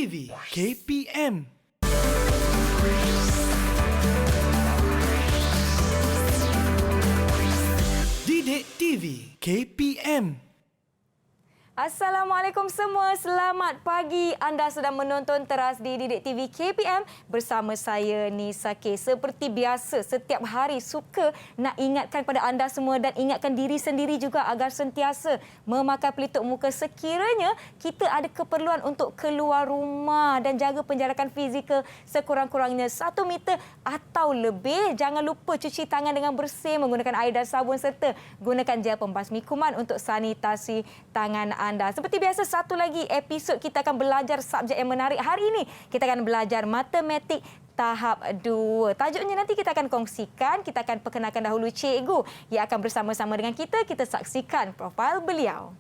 TV KPM. Didik TV KPM. Assalamualaikum semua, selamat pagi. Anda sedang menonton teras di Didik TV KPM bersama saya Nisa K. Seperti biasa, setiap hari suka nak ingatkan pada anda semua dan ingatkan diri sendiri juga agar sentiasa memakai pelitup muka sekiranya kita ada keperluan untuk keluar rumah dan jaga penjarakan fizikal sekurang-kurangnya 1 meter atau lebih. Jangan lupa cuci tangan dengan bersih menggunakan air dan sabun serta gunakan gel pembasmi kuman untuk sanitasi tangan anda. Seperti biasa, satu lagi episod kita akan belajar subjek yang menarik. Hari ini kita akan belajar matematik tahap 2. Tajuknya nanti kita akan kongsikan. Kita akan perkenalkan dahulu cikgu yang akan bersama-sama dengan kita. Kita saksikan profil beliau.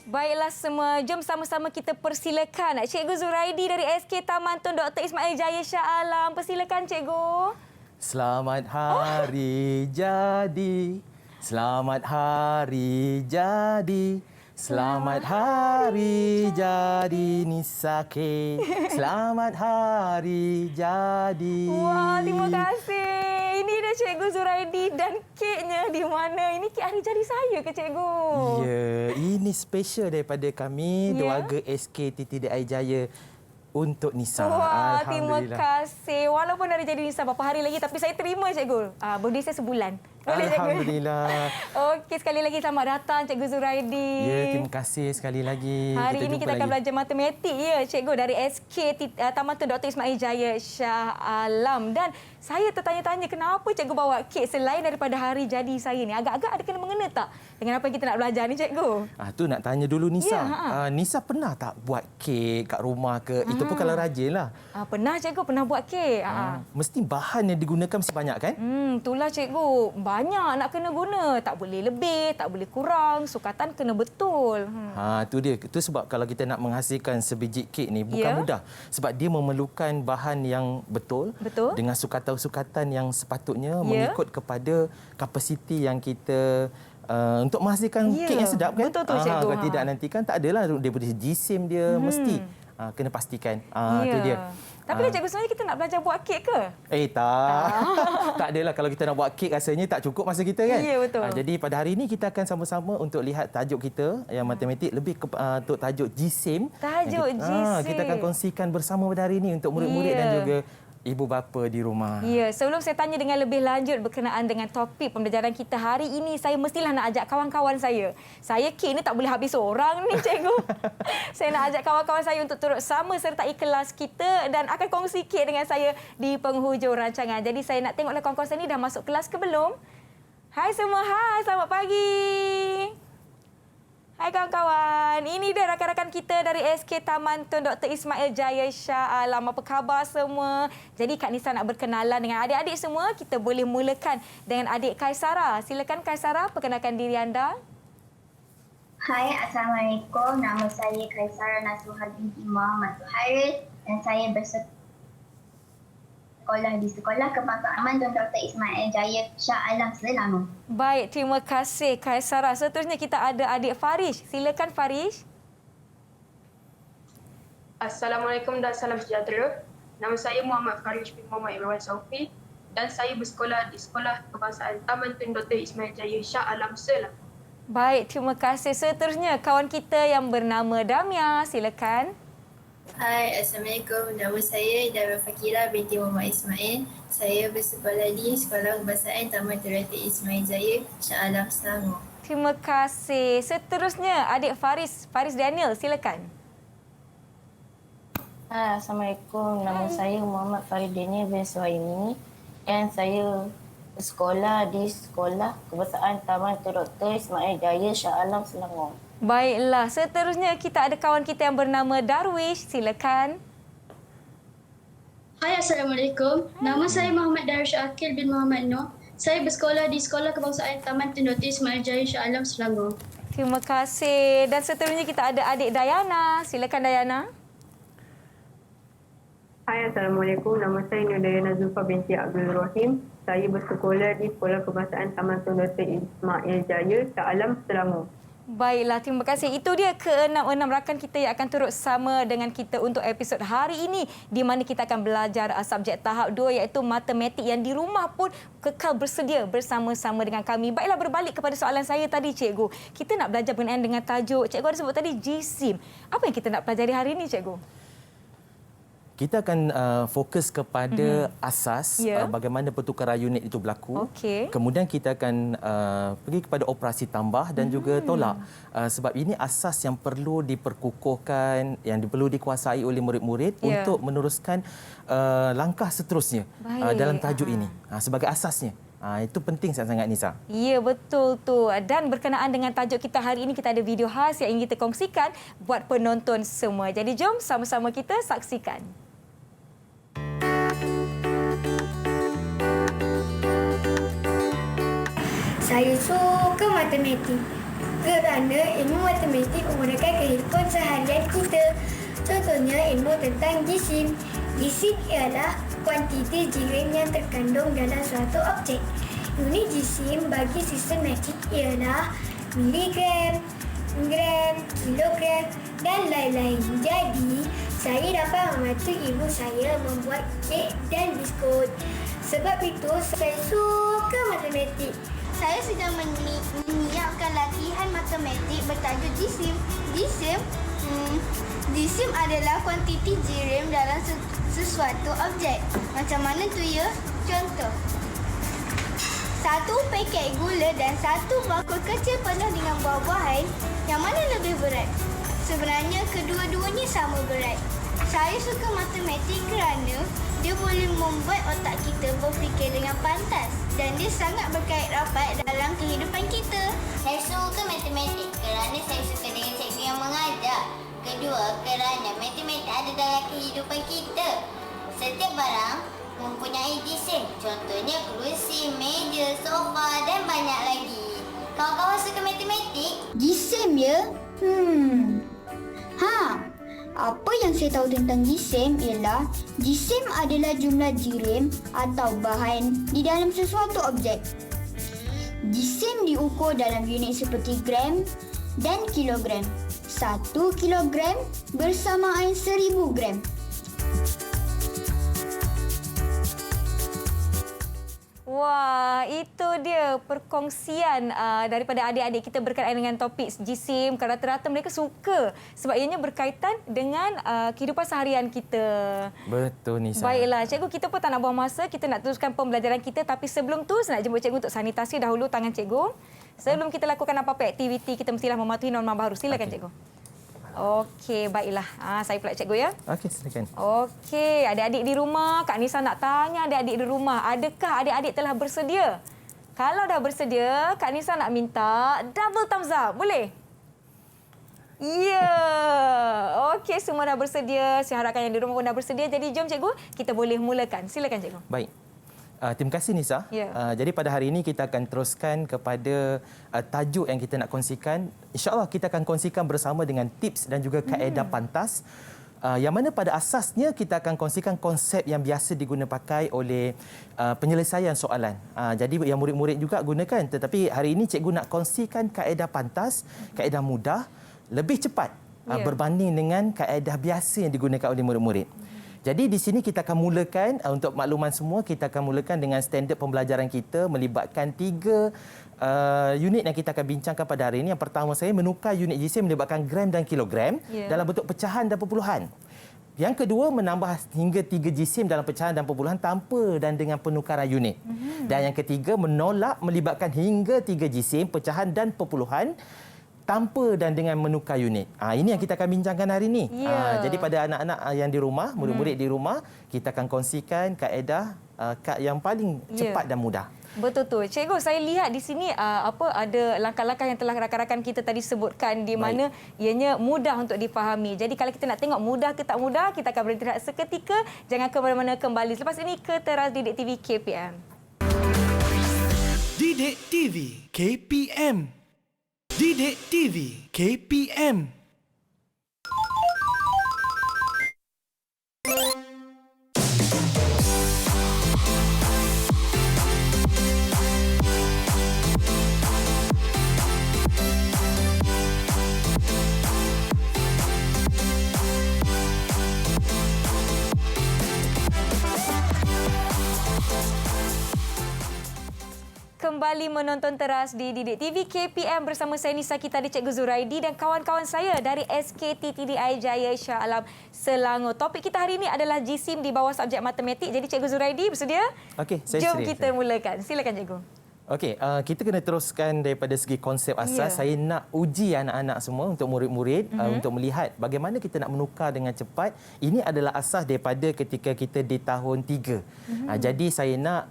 Baiklah semua, jom sama-sama kita persilakan Cikgu Zuraidi dari SK Taman Tun Dr. Ismail Jaya Shah Alam. Persilakan Cikgu. Selamat hari jadi. Selamat hari jadi. Selamat hari jadi Nisa K. Selamat hari jadi. Wah, terima kasih. Ini dia Cikgu Zuraidi dan keknya di mana? Ini kek hari jadi saya ke Cikgu? Ya, ini special daripada kami, keluarga SK TTDI Jaya untuk Nisa. Wah, terima kasih. Walaupun hari jadi Nisa berapa hari lagi tapi saya terima Cikgu. Birthday saya sebulan. Boleh, Alhamdulillah. Okey, sekali lagi selamat datang Cikgu Zuraidi. Ya, terima kasih sekali lagi. Hari ini kita akan belajar matematik ya Cikgu dari SK Taman Tun Dr. Ismail Jaya Shah Alam. Dan saya tertanya-tanya kenapa Cikgu bawa kek selain daripada hari jadi saya ni. Agak-agak ada kena mengena tak dengan apa yang kita nak belajar ni Cikgu? Tu nak tanya dulu Nisa. Ya, Nisa pernah tak buat kek kat rumah ke? Itu pun kalau rajin lah. Pernah Cikgu, pernah buat kek. Mesti bahan yang digunakan mesti banyak kan? Itulah Cikgu. Banyak nak kena guna. Tak boleh lebih, tak boleh kurang. Sukatan kena betul. Tu dia. Itu sebab kalau kita nak menghasilkan sebiji kek ni bukan mudah. Sebab dia memerlukan bahan yang betul. Dengan sukatan-sukatan yang sepatutnya mengikut kepada kapasiti yang kita untuk menghasilkan kek yang sedap kan? Betul Cikgu. Kalau tidak nanti kan tak adalah daripada jisim dia mesti kena pastikan. Itu dia. Tapi Cikgu sebenarnya kita nak belajar buat kek ke? Tak. Tak adalah kalau kita nak buat kek rasanya tak cukup masa kita kan? Ya, betul. Jadi pada hari ini kita akan sama-sama untuk lihat tajuk kita yang matematik lebih untuk tajuk jisim. Tajuk jisim. Kita akan kongsikan bersama pada hari ini untuk murid-murid dan juga ibu bapa di rumah. Ya, sebelum saya tanya dengan lebih lanjut berkenaan dengan topik pembelajaran kita hari ini, saya mestilah nak ajak kawan-kawan saya. Saya kek ni tak boleh habis seorang ni, Cikgu. Saya nak ajak kawan-kawan saya untuk turut sama sertai kelas kita dan akan kongsi kek dengan saya di penghujung rancangan. Jadi saya nak tengoklah kawan-kawan saya ni dah masuk kelas ke belum? Hai semua, hai, selamat pagi. Hai kawan-kawan, ini dia rakan-rakan kita dari SK Taman Tun Dr. Ismail Jaya Shah Alam. Apa khabar semua? Jadi Kak Nisa nak berkenalan dengan adik-adik semua. Kita boleh mulakan dengan adik Kaisara. Silakan Kaisara, perkenalkan diri anda. Hai, Assalamualaikum. Nama saya Kaisara Nasuha binti Muhammad Suhairil dan saya bersekolah di Sekolah Kebangsaan Tun Dr. Ismail Jaya Shah Alam, Selangor. Baik, terima kasih Kaisara. Seterusnya kita ada adik Farish. Silakan Farish. Assalamualaikum dan salam sejahtera. Nama saya Muhammad Farish bin Muhammad Ibrahim Saufi dan saya bersekolah di Sekolah Kebangsaan Taman Tun Dr. Ismail Jaya Shah Alam, Selangor. Baik, terima kasih. Seterusnya kawan kita yang bernama Damia. Silakan. Hai, Assalamualaikum. Nama saya Dara Fakira binti Muhammad Ismail. Saya bersekolah di Sekolah Kebangsaan Taman Tun Dr. Ismail Jaya Shah Alam, Selangor. Terima kasih. Seterusnya adik Faris Daniel, silakan. Hai, Assalamualaikum. Nama saya Muhammad Farid Daniel bin Suhaimi dan saya bersekolah di Sekolah Kebangsaan Taman Tun Dr. Ismail Jaya Shah Alam, Selangor. Baiklah, seterusnya kita ada kawan kita yang bernama Darwish. Silakan. Hai, Assalamualaikum. Nama saya Muhammad Darwish Akil bin Muhammad Noor. Saya bersekolah di Sekolah Kebangsaan Taman Tun Dr. Ismail Jaya Shah Alam, Selangor. Terima kasih. Dan seterusnya kita ada adik Dayana. Silakan Dayana. Hai, Assalamualaikum. Nama saya Nur Dayana Zulfa binti Abdul Rahim. Saya bersekolah di Sekolah Kebangsaan Taman Tun Dr. Ismail Jaya, Shah Alam, Selangor. Baiklah, terima kasih. Itu dia ke-6 rakan kita yang akan turut sama dengan kita untuk episod hari ini, di mana kita akan belajar subjek tahap 2 iaitu matematik, yang di rumah pun kekal bersedia bersama-sama dengan kami. Baiklah, berbalik kepada soalan saya tadi, Cikgu. Kita nak belajar berkenaan dengan tajuk. Cikgu ada sebut tadi jisim. Apa yang kita nak pelajari hari ini, Cikgu? Kita akan fokus kepada asas bagaimana pertukaran unit itu berlaku. Okey. Kemudian kita akan pergi kepada operasi tambah dan juga tolak. Sebab ini asas yang perlu diperkukuhkan, yang perlu dikuasai oleh murid-murid untuk meneruskan langkah seterusnya dalam tajuk ini sebagai asasnya. Itu penting sangat-sangat, Nisa. Ya, betul tu. Dan berkenaan dengan tajuk kita hari ini, kita ada video khas yang ingin kita kongsikan buat penonton semua. Jadi jom sama-sama kita saksikan. Saya suka matematik kerana ilmu matematik menggunakan kehidupan seharian kita. Contohnya ilmu tentang jisim. Jisim ialah kuantiti jirim yang terkandung dalam suatu objek. Unit jisim bagi sistem metrik ialah miligram, gram, kilogram dan lain-lain. Jadi, saya dapat membantu ibu saya membuat kek dan biskut. Sebab itu, saya suka matematik. Saya sedang menyiapkan latihan matematik bertajuk jisim. Jisim adalah kuantiti jirim dalam sesuatu objek. Macam mana tu ya? Contoh. 1 paket gula dan 1 bakul kecil penuh dengan buah-buahan. Yang mana lebih berat? Sebenarnya kedua-duanya sama berat. Saya suka matematik kerana dia boleh membuat otak kita berfikir dengan pantas dan dia sangat berkait rapat dalam kehidupan kita. Saya suka matematik kerana saya suka dengan cikgu yang mengajar. Kedua, kerana matematik ada dalam kehidupan kita. Setiap barang mempunyai jisim. Contohnya kerusi, meja, sofa dan banyak lagi. Kawan-kawan suka matematik? Jisim ya? Apa yang saya tahu tentang jisim ialah jisim adalah jumlah jirim atau bahan di dalam sesuatu objek. Jisim diukur dalam unit seperti gram dan kilogram. 1 kilogram bersamaan 1000 gram. Wah, itu dia perkongsian daripada adik-adik kita berkaitan dengan topik jisim. Rata-rata mereka suka sebab ianya berkaitan dengan kehidupan seharian kita. Betul, Nisa. Baiklah, cikgu, kita pun tak nak buang masa. Kita nak teruskan pembelajaran kita. Tapi sebelum tu, saya nak jemput cikgu untuk sanitasi dahulu tangan cikgu. Sebelum kita lakukan apa-apa aktiviti, kita mestilah mematuhi norma baru. Silakan, cikgu. Okey, baiklah. Saya pula cikgu ya. Okey, silakan. Okey, adik-adik di rumah, Kak Nisa nak tanya adik-adik di rumah, adakah adik-adik telah bersedia? Kalau dah bersedia, Kak Nisa nak minta double thumbs up. Boleh? Ya. Okey, semua dah bersedia. Saya harapkan yang di rumah pun dah bersedia. Jadi jom cikgu, kita boleh mulakan. Silakan cikgu. Baik. Terima kasih, Nisa. Ya. Jadi pada hari ini kita akan teruskan kepada tajuk yang kita nak kongsikan. InsyaAllah kita akan kongsikan bersama dengan tips dan juga kaedah pantas. Yang mana pada asasnya kita akan kongsikan konsep yang biasa digunakan pakai oleh penyelesaian soalan. Jadi yang murid-murid juga gunakan. Tetapi hari ini cikgu nak kongsikan kaedah pantas, kaedah mudah, lebih cepat berbanding dengan kaedah biasa yang digunakan oleh murid-murid. Jadi di sini kita akan mulakan, untuk makluman semua, kita akan mulakan dengan standard pembelajaran kita melibatkan 3 unit yang kita akan bincangkan pada hari ini. Yang pertama saya menukar unit jisim melibatkan gram dan kilogram dalam bentuk pecahan dan perpuluhan. Yang kedua, menambah hingga 3 jisim dalam pecahan dan perpuluhan tanpa dan dengan penukaran unit. Dan yang ketiga, menolak melibatkan hingga 3 jisim, pecahan dan perpuluhan tanpa dan dengan menukar unit. Ini yang kita akan bincangkan hari ini. Jadi pada anak-anak yang di rumah, murid-murid di rumah, kita akan kongsikan kaedah yang paling cepat dan mudah. Betul tu. Cikgu, saya lihat di sini ada langkah-langkah yang telah rakan-rakan kita tadi sebutkan di mana ianya mudah untuk difahami. Jadi kalau kita nak tengok mudah ke tak mudah, kita akan berhenti seketika. Jangan ke mana-mana, kembali selepas ini ke Teras Didik TV KPM. Didik TV KPM. Didik TV KPM. Kembali menonton Teras di Didik TV KPM bersama saya Nisa kita di Cikgu Zuraidi dan kawan-kawan saya dari SKTTDI Jaya Shah Alam Selangor. Topik kita hari ini adalah JISIM di bawah subjek matematik. Jadi Cikgu Zuraidi bersedia? Okey, saya Jom sedia. kita mulakan. Silakan Cikgu. Okey, kita kena teruskan daripada segi konsep asas. Saya nak uji anak-anak semua untuk murid-murid untuk melihat bagaimana kita nak menukar dengan cepat. Ini adalah asas daripada ketika kita di tahun 3. Jadi saya nak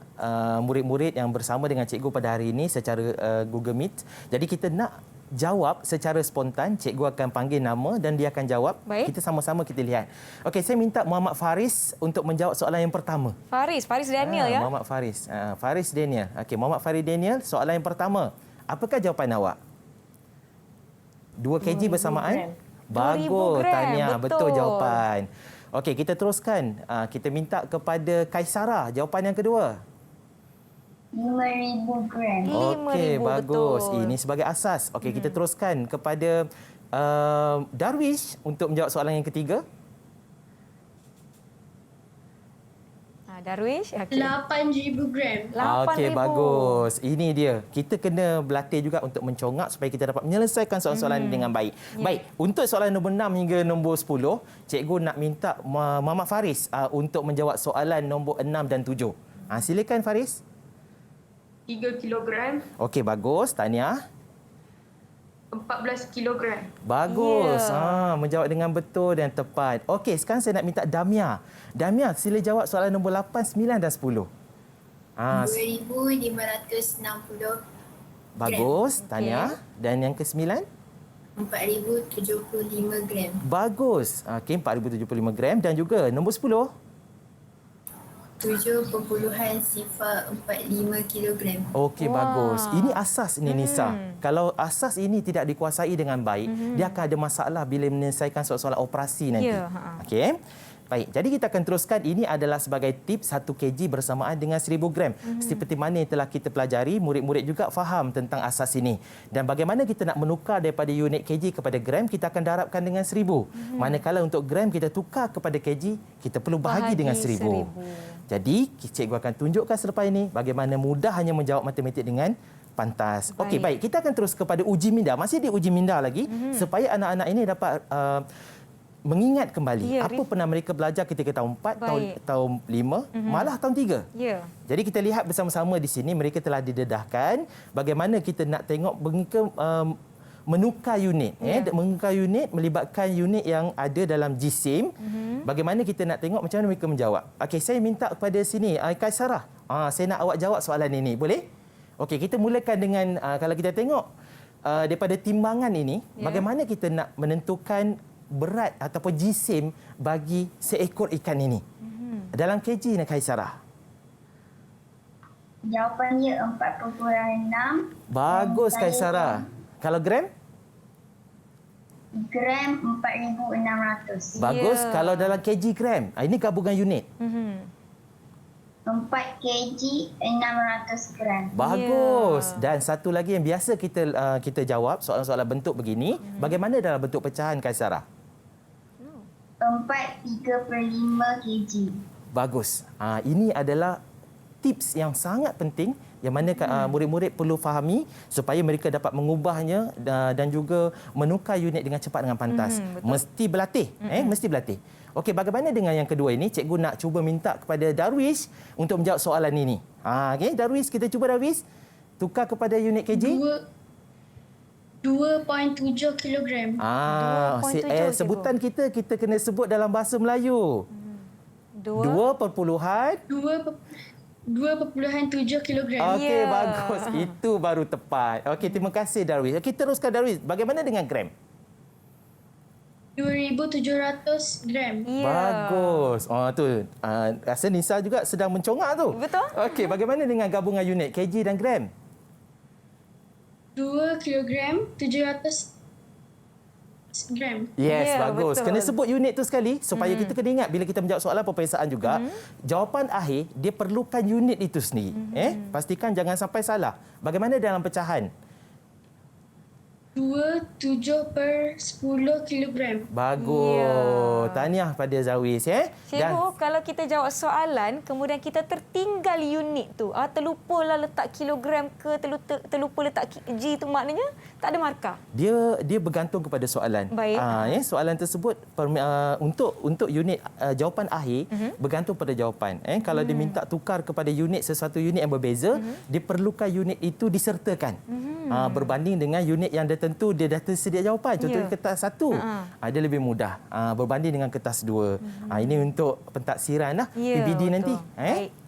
murid-murid yang bersama dengan cikgu pada hari ini secara Google Meet. Jadi kita nak jawab secara spontan. Cikgu akan panggil nama dan dia akan jawab. Baik. Kita sama-sama kita lihat. Okey, saya minta Muhammad Faris untuk menjawab soalan yang pertama. Faris Daniel ya. Muhammad Faris. Faris Daniel. Okey, Muhammad Faris Daniel, soalan yang pertama. Apakah jawapan awak? 2 kg bersamaan? Bagus, gram. tahniah. Betul jawapan. Betul. Okey, kita teruskan. Kita minta kepada Kaisara jawapan yang kedua. 5,000 gram. Okey, 5,000, bagus. betul. Ini sebagai asas. Okey, kita teruskan kepada Darwish untuk menjawab soalan yang ketiga. Darwish. 8,000 gram. 8,000. Okey, bagus. Ini dia. Kita kena berlatih juga untuk mencongak supaya kita dapat menyelesaikan soalan-soalan ini dengan baik. Baik, untuk soalan nombor 6 hingga nombor 10, cikgu nak minta Muhammad Faris untuk menjawab soalan nombor 6 dan 7. Silakan Faris. 3 kilogram, Okey, bagus. Tahniah. 14 kilogram. Bagus. Menjawab dengan betul dan tepat. Okey, sekarang saya nak minta Damia. Damia, sila jawab soalan nombor 8, 9 dan 10. 2,560 Bagus. Tahniah. Dan yang ke-9? 4,075 gram. Bagus. Okey, 4,075 gram. Dan juga nombor 10? 7.045 kilogram. Okey, bagus. Ini asas ni Nisa. Kalau asas ini tidak dikuasai dengan baik, dia akan ada masalah bila menyelesaikan soalan operasi nanti. Okey. Baik, jadi kita akan teruskan. Ini adalah sebagai tips 1 kg bersamaan dengan 1,000 gram. Seperti mana yang telah kita pelajari, murid-murid juga faham tentang asas ini. Dan bagaimana kita nak menukar daripada unit kg kepada gram, kita akan darabkan dengan 1,000. Manakala untuk gram kita tukar kepada kg, kita perlu bahagi dengan 1,000. Jadi, cikgu akan tunjukkan selepas ini bagaimana mudahnya menjawab matematik dengan pantas. Okey, baik. Kita akan terus kepada uji minda. Masih di uji minda lagi, supaya anak-anak ini dapat mengingat kembali apa pernah mereka belajar ketika tahun 4, tahun 5, malah tahun 3. Jadi kita lihat bersama-sama di sini mereka telah didedahkan bagaimana kita nak tengok menukar unit. Menukar unit melibatkan unit yang ada dalam JISIM. Bagaimana kita nak tengok macam mana mereka menjawab. Okey, saya minta kepada sini Kaisarah. Saya nak awak jawab soalan ini. Boleh? Okey, kita mulakan dengan kalau kita tengok daripada timbangan ini, bagaimana kita nak menentukan berat ataupun jisim bagi seekor ikan ini. Dalam kg ni Kaisarah. Jawapannya 4.6. Bagus Kaisarah. Kalau gram? Gram 4,600. Bagus. Kalau dalam kg gram. Ini gabungan unit. 4 kg 600 gram. Bagus. Dan satu lagi yang biasa kita jawab soalan-soalan bentuk begini, bagaimana dalam bentuk pecahan Kaisarah? 4/35 kg. Bagus. Ini adalah tips yang sangat penting yang mana murid-murid perlu fahami supaya mereka dapat mengubahnya dan juga menukar unit dengan cepat dengan pantas. Mesti berlatih. Mesti berlatih. Okey, bagaimana dengan yang kedua ini? Cikgu nak cuba minta kepada Darwish untuk menjawab soalan ini. Okey, Darwish, kita cuba Darwish. Tukar kepada unit kg. 2.7 kilogram. Sebutan kita kena sebut dalam bahasa Melayu. 2.7 2.7 kilogram. Okey, bagus. Itu baru tepat. Okey, terima kasih Darwish. Okey, teruskan Darwish. Bagaimana dengan gram? 2,700 gram. Bagus. Tu. Rasa Nisa juga sedang mencongak tu. Betul. Okey, bagaimana dengan gabungan unit kg dan gram? 2 kilogram 700 gram. Yes, bagus. betul. Kena sebut unit tu sekali supaya kita kena ingat bila kita menjawab soalan peperiksaan juga, jawapan akhir dia perlukan unit itu sendiri. Pastikan jangan sampai salah. Bagaimana dalam pecahan? 27 per 10 kilogram. Bagus. Tahniah pada Zawish. Cikgu, kalau kita jawab soalan, kemudian kita tertinggal unit tu, terlupalah letak kilogram ke, terlupa letak G tu, maknanya tak ada markah. Dia bergantung kepada soalan. Baik. Soalan tersebut untuk unit jawapan akhir bergantung pada jawapan. Kalau dia minta tukar kepada unit sesuatu unit yang berbeza, diperlukan unit itu disertakan. Berbanding dengan unit yang tertentu dia dah tersedia jawapan. Contohnya kertas 1. Dia lebih mudah berbanding dengan kertas 2. Ini untuk pentaksiran PBD nanti.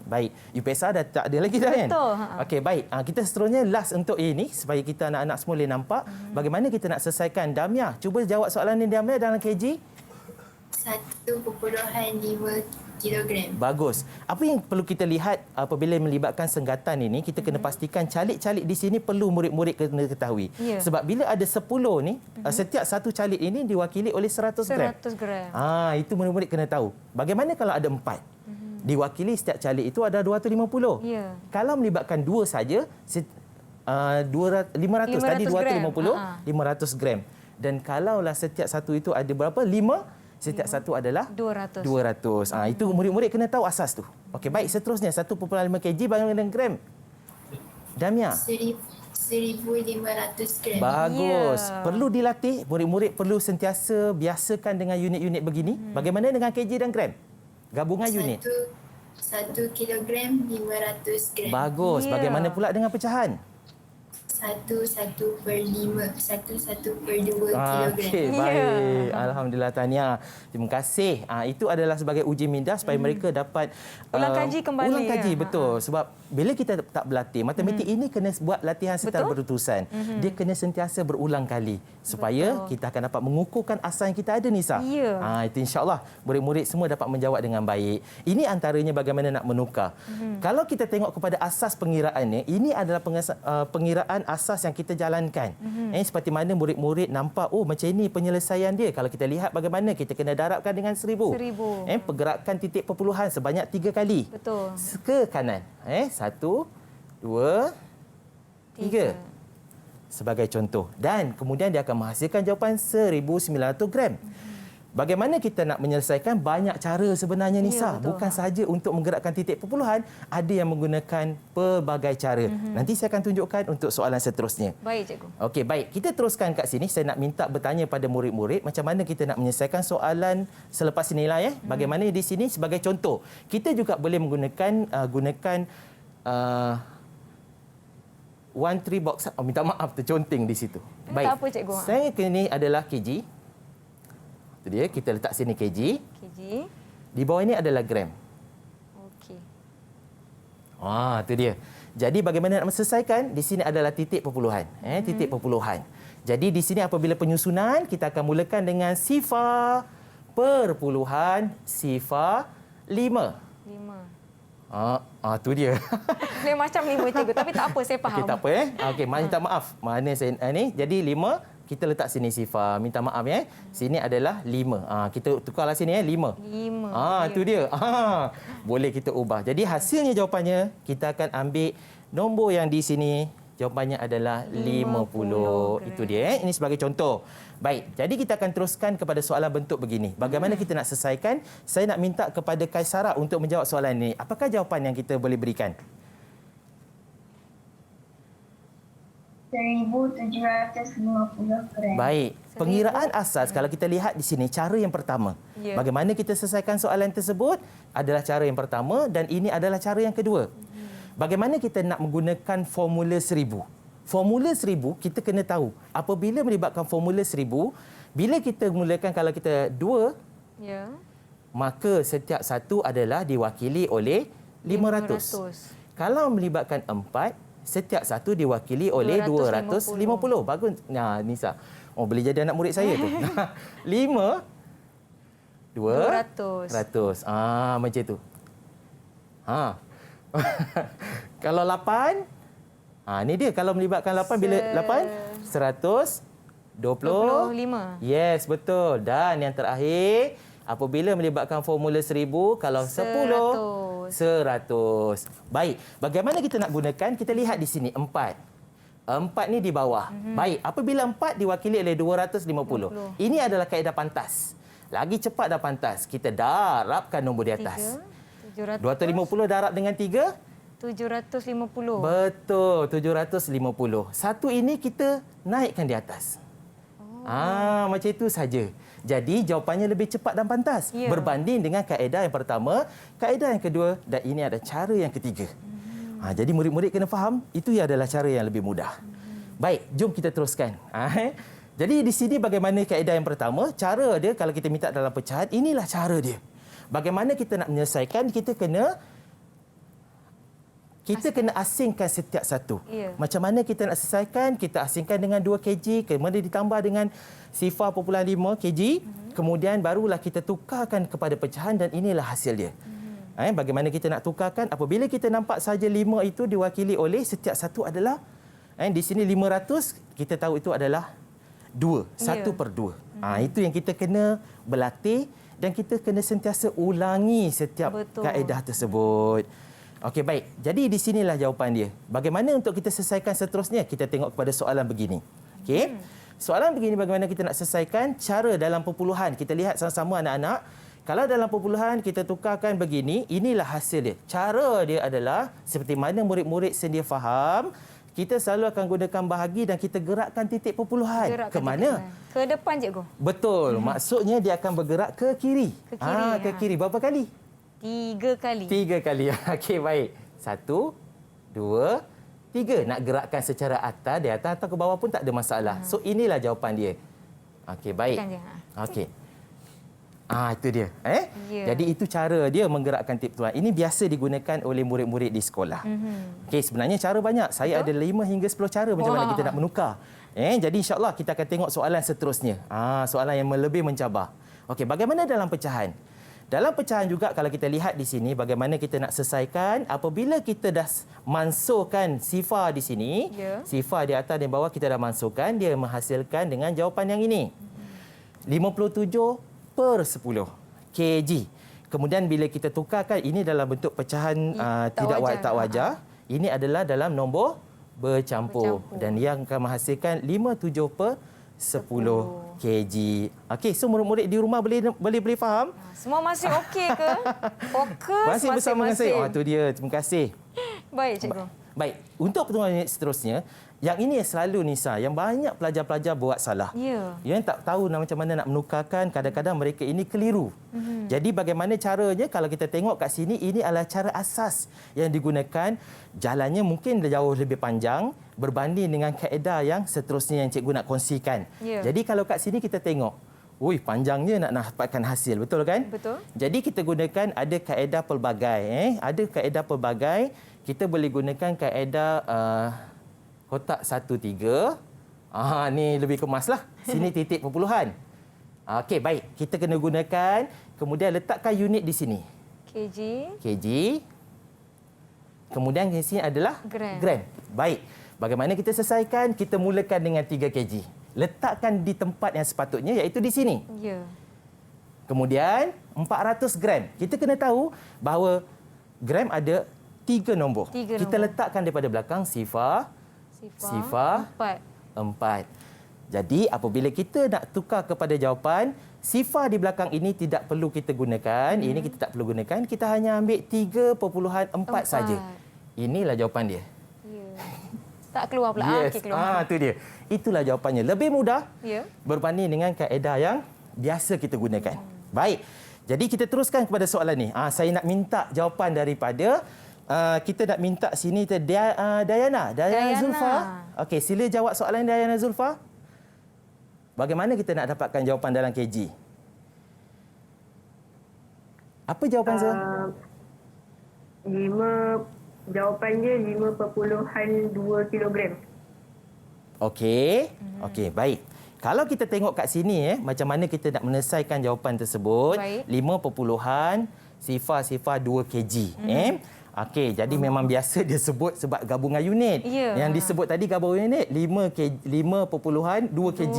Baik. UPSR dah tak ada lagi dah kan? Betul. Okey, baik. Kita seterusnya last untuk ini supaya kita anak-anak semua boleh nampak bagaimana kita nak selesaikan. Damia, cuba jawab soalan ni Damia dalam kg. 1.5 kilogram. Bagus. Apa yang perlu kita lihat apabila melibatkan senggatan ini, kita kena pastikan calik-calik di sini perlu murid-murid kena ketahui. Sebab bila ada 10 ni, setiap satu calik ini diwakili oleh 100 gram. 100 gram. Itu murid-murid kena tahu. Bagaimana kalau ada 4? Diwakili setiap calik itu ada 250. Kalau melibatkan 2 saja, 500 tadi 250, 500 gram. Dan kalaulah setiap satu itu ada berapa? 5, setiap satu adalah 200. Itu murid-murid kena tahu asas tu. Okey, baik, seterusnya 1.5 kg bagaimana dengan gram? Damia. 1,500 gram. Bagus. Perlu dilatih, murid-murid perlu sentiasa biasakan dengan unit-unit begini. Bagaimana dengan kg dan gram? Gabungan unit. 1 kilogram 500 gram. Bagus. Bagaimana pula dengan pecahan? 1 per 5, 1 per 2 kilogram. Okey, baik. Alhamdulillah, tahniah. Terima kasih. Itu adalah sebagai uji minda supaya mereka dapat ulang kaji kembali. Ulang kaji, betul. Sebab bila kita tak berlatih, matematik ini kena buat latihan secara berutusan. Dia kena sentiasa berulang kali supaya kita akan dapat mengukuhkan asas yang kita ada, Nisa. Itu insya-Allah murid-murid semua dapat menjawab dengan baik. Ini antaranya bagaimana nak menukar. Kalau kita tengok kepada asas pengiraannya, ini adalah pengiraan asas yang kita jalankan. Seperti mana murid-murid nampak, macam ini penyelesaian dia. Kalau kita lihat bagaimana kita kena darabkan dengan 1000. Pergerakan titik perpuluhan sebanyak 3 kali. Betul. Ke kanan. 1, 2, 3. Sebagai contoh. Dan kemudian dia akan menghasilkan jawapan 1,900 gram. Bagaimana kita nak menyelesaikan? Banyak cara sebenarnya, Nisa. Bukan sahaja untuk menggerakkan titik perpuluhan, ada yang menggunakan pelbagai cara. Nanti saya akan tunjukkan untuk soalan seterusnya. Baik, cikgu. Okey, baik. Kita teruskan kat sini. Saya nak minta bertanya pada murid-murid macam mana kita nak menyelesaikan soalan selepas nilai. Bagaimana di sini sebagai contoh. Kita juga boleh menggunakan one three box. Minta maaf, terconteng di situ. Baik. Tak apa, cikgu. Saya ini adalah kg. Itu dia, kita letak sini kg. Di bawah ini adalah gram. Okey. Itu dia. Jadi bagaimana nak selesaikan? Di sini adalah titik perpuluhan. Titik perpuluhan. Jadi di sini apabila penyusunan, kita akan mulakan dengan sifar perpuluhan sifar 5. Tu dia. Dia macam 5, cikgu. Tapi tak apa, saya faham. Okey, tak apa. Okey, minta maaf. Mana saya ni? Jadi 5. Kita letak sini sifar. Minta maaf Sini adalah 5. Kita tukarlah sini 5. 5. Itu dia. Boleh kita ubah. Jadi hasilnya jawapannya kita akan ambil nombor yang di sini. Jawapannya adalah 50. Itu dia. Ini sebagai contoh. Baik, jadi kita akan teruskan kepada soalan bentuk begini. Bagaimana kita nak selesaikan? Saya nak minta kepada Kaisara untuk menjawab soalan ini. Apakah jawapan yang kita boleh berikan? 1,750 gram. Baik. Pengiraan asas kalau kita lihat di sini cara yang pertama. Bagaimana kita selesaikan soalan tersebut adalah cara yang pertama dan ini adalah cara yang kedua. Bagaimana kita nak menggunakan formula 1000? Formula 1000 kita kena tahu. Apabila melibatkan formula 1000, bila kita mulakan kalau kita 2, maka setiap satu adalah diwakili oleh 500. Kalau melibatkan 4, setiap satu diwakili oleh 250. Bagus. Nah, Nisa. Oh, boleh jadi anak murid saya tu. 5 200. Macam tu. Kalau 8, ni dia. Kalau melibatkan 8, bila 8? 125. Yes, betul. Dan yang terakhir, apabila melibatkan formula 1000, kalau 10, 100. Baik, bagaimana kita nak gunakan? Kita lihat di sini, 4. 4 ni di bawah. Baik, apabila 4 diwakili oleh 250. Ini adalah kaedah pantas. Lagi cepat dah pantas. Kita darabkan nombor di atas. 250 darab dengan 3? 750. Betul, 750. Satu ini kita naikkan di atas. Macam itu saja. Jadi jawapannya lebih cepat dan pantas. Berbanding dengan kaedah yang pertama, kaedah yang kedua, dan ini ada cara yang ketiga. Jadi murid-murid kena faham, itu adalah cara yang lebih mudah. Baik, jom kita teruskan. Jadi di sini bagaimana kaedah yang pertama, cara dia kalau kita minta dalam pecahan, inilah cara dia. Bagaimana kita nak menyelesaikan, kita kena asingkan setiap satu. Macam mana kita nak selesaikan? Kita asingkan dengan 2 kg, kemudian ditambah dengan 0.5 kg, kemudian barulah kita tukarkan kepada pecahan dan inilah hasil dia. Bagaimana kita nak tukarkan? Apabila kita nampak saja 5 itu diwakili oleh setiap satu adalah, di sini 500, kita tahu itu adalah 2, 1/2. Itu yang kita kena berlatih dan kita kena sentiasa ulangi setiap kaedah tersebut. Okey, baik. Jadi di sinilah jawapan dia. Bagaimana untuk kita selesaikan seterusnya? Kita tengok kepada soalan begini. Okey. Soalan begini, bagaimana kita nak selesaikan? Cara dalam perpuluhan. Kita lihat sama-sama anak-anak. Kalau dalam perpuluhan kita tukarkan begini, inilah hasil dia. Cara dia adalah seperti mana murid-murid sedia faham, kita selalu akan gunakan bahagi dan kita gerakkan titik perpuluhan. Ke mana? Ke depan, cikgu. Betul. Maksudnya dia akan bergerak ke kiri. Ke kiri. Berapa kali? 3 kali. 3 kali. Okey, baik. 1, 2, 3. Nak gerakkan secara atas, di atas atau ke bawah pun tak ada masalah. So, inilah jawapan dia. Okey, baik. Okey. Itu dia. Jadi itu cara dia menggerakkan tip tuan. Ini biasa digunakan oleh murid-murid di sekolah. Okey, sebenarnya cara banyak. Saya ada 5 hingga 10 cara macam mana kita nak menukar. Jadi insya-Allah kita akan tengok soalan seterusnya. Soalan yang lebih mencabar. Okey, bagaimana dalam pecahan? Dalam pecahan juga kalau kita lihat di sini bagaimana kita nak selesaikan apabila kita dah mansuhkan sifar di sini, sifar di atas dan bawah kita dah mansuhkan, dia menghasilkan dengan jawapan yang ini. 57/10 kg. Kemudian bila kita tukarkan ini dalam bentuk pecahan tak wajar, ini adalah dalam nombor bercampur dan yang akan menghasilkan 57/10 kg. Okey, so murid-murid di rumah boleh faham? Semua masih okey ke? Fokus masih bersama dengan saya. Itu dia. Terima kasih. Baik, cikgu. Baik, untuk pertemuan seterusnya, yang ini selalu Nisa, yang banyak pelajar-pelajar buat salah. Yang tak tahu macam mana nak menukarkan, kadang-kadang mereka ini keliru. Jadi bagaimana caranya? Kalau kita tengok kat sini, ini adalah cara asas yang digunakan. Jalannya mungkin jauh lebih panjang berbanding dengan kaedah yang seterusnya yang cikgu nak kongsikan. Jadi kalau kat sini kita tengok, panjangnya nak dapatkan hasil, betul kan? Betul. Jadi kita gunakan ada kaedah pelbagai. Ada kaedah pelbagai. Kita boleh gunakan kaedah kotak 1-3. Ni lebih kemaslah. Sini titik perpuluhan. Okey, baik. Kita kena gunakan. Kemudian letakkan unit di sini. kg. Kemudian di sini adalah gram. Baik. Bagaimana kita selesaikan? Kita mulakan dengan 3 kg. Letakkan di tempat yang sepatutnya, iaitu di sini. Kemudian 400 gram. Kita kena tahu bahawa gram ada 3 nombor. Kita letakkan daripada belakang sifar 4. Jadi apabila kita nak tukar kepada jawapan, sifar di belakang ini tidak perlu kita gunakan. Ini kita tak perlu gunakan. Kita hanya ambil 3.4 saja. Inilah jawapan dia. Tak keluar pula. Keluar. Itu dia. Itulah jawapannya. Lebih mudah berbanding dengan kaedah yang biasa kita gunakan. Baik. Jadi kita teruskan kepada soalan ni. Saya nak minta jawapan daripada kita nak minta sini Dayana Zulfa. Okey, sila jawab soalan Dayana Zulfa. Bagaimana kita nak dapatkan jawapan dalam kg? Apa jawapan saya? 5 Jawapannya 5.2 kilogram. Okey. Okey, baik. Kalau kita tengok kat sini macam mana kita nak menyelesaikan jawapan tersebut. Baik. 5.2 kg. Okey, jadi memang biasa dia sebut sebab gabungan unit. Ya. Yang disebut tadi gabungan unit 5.2 kg.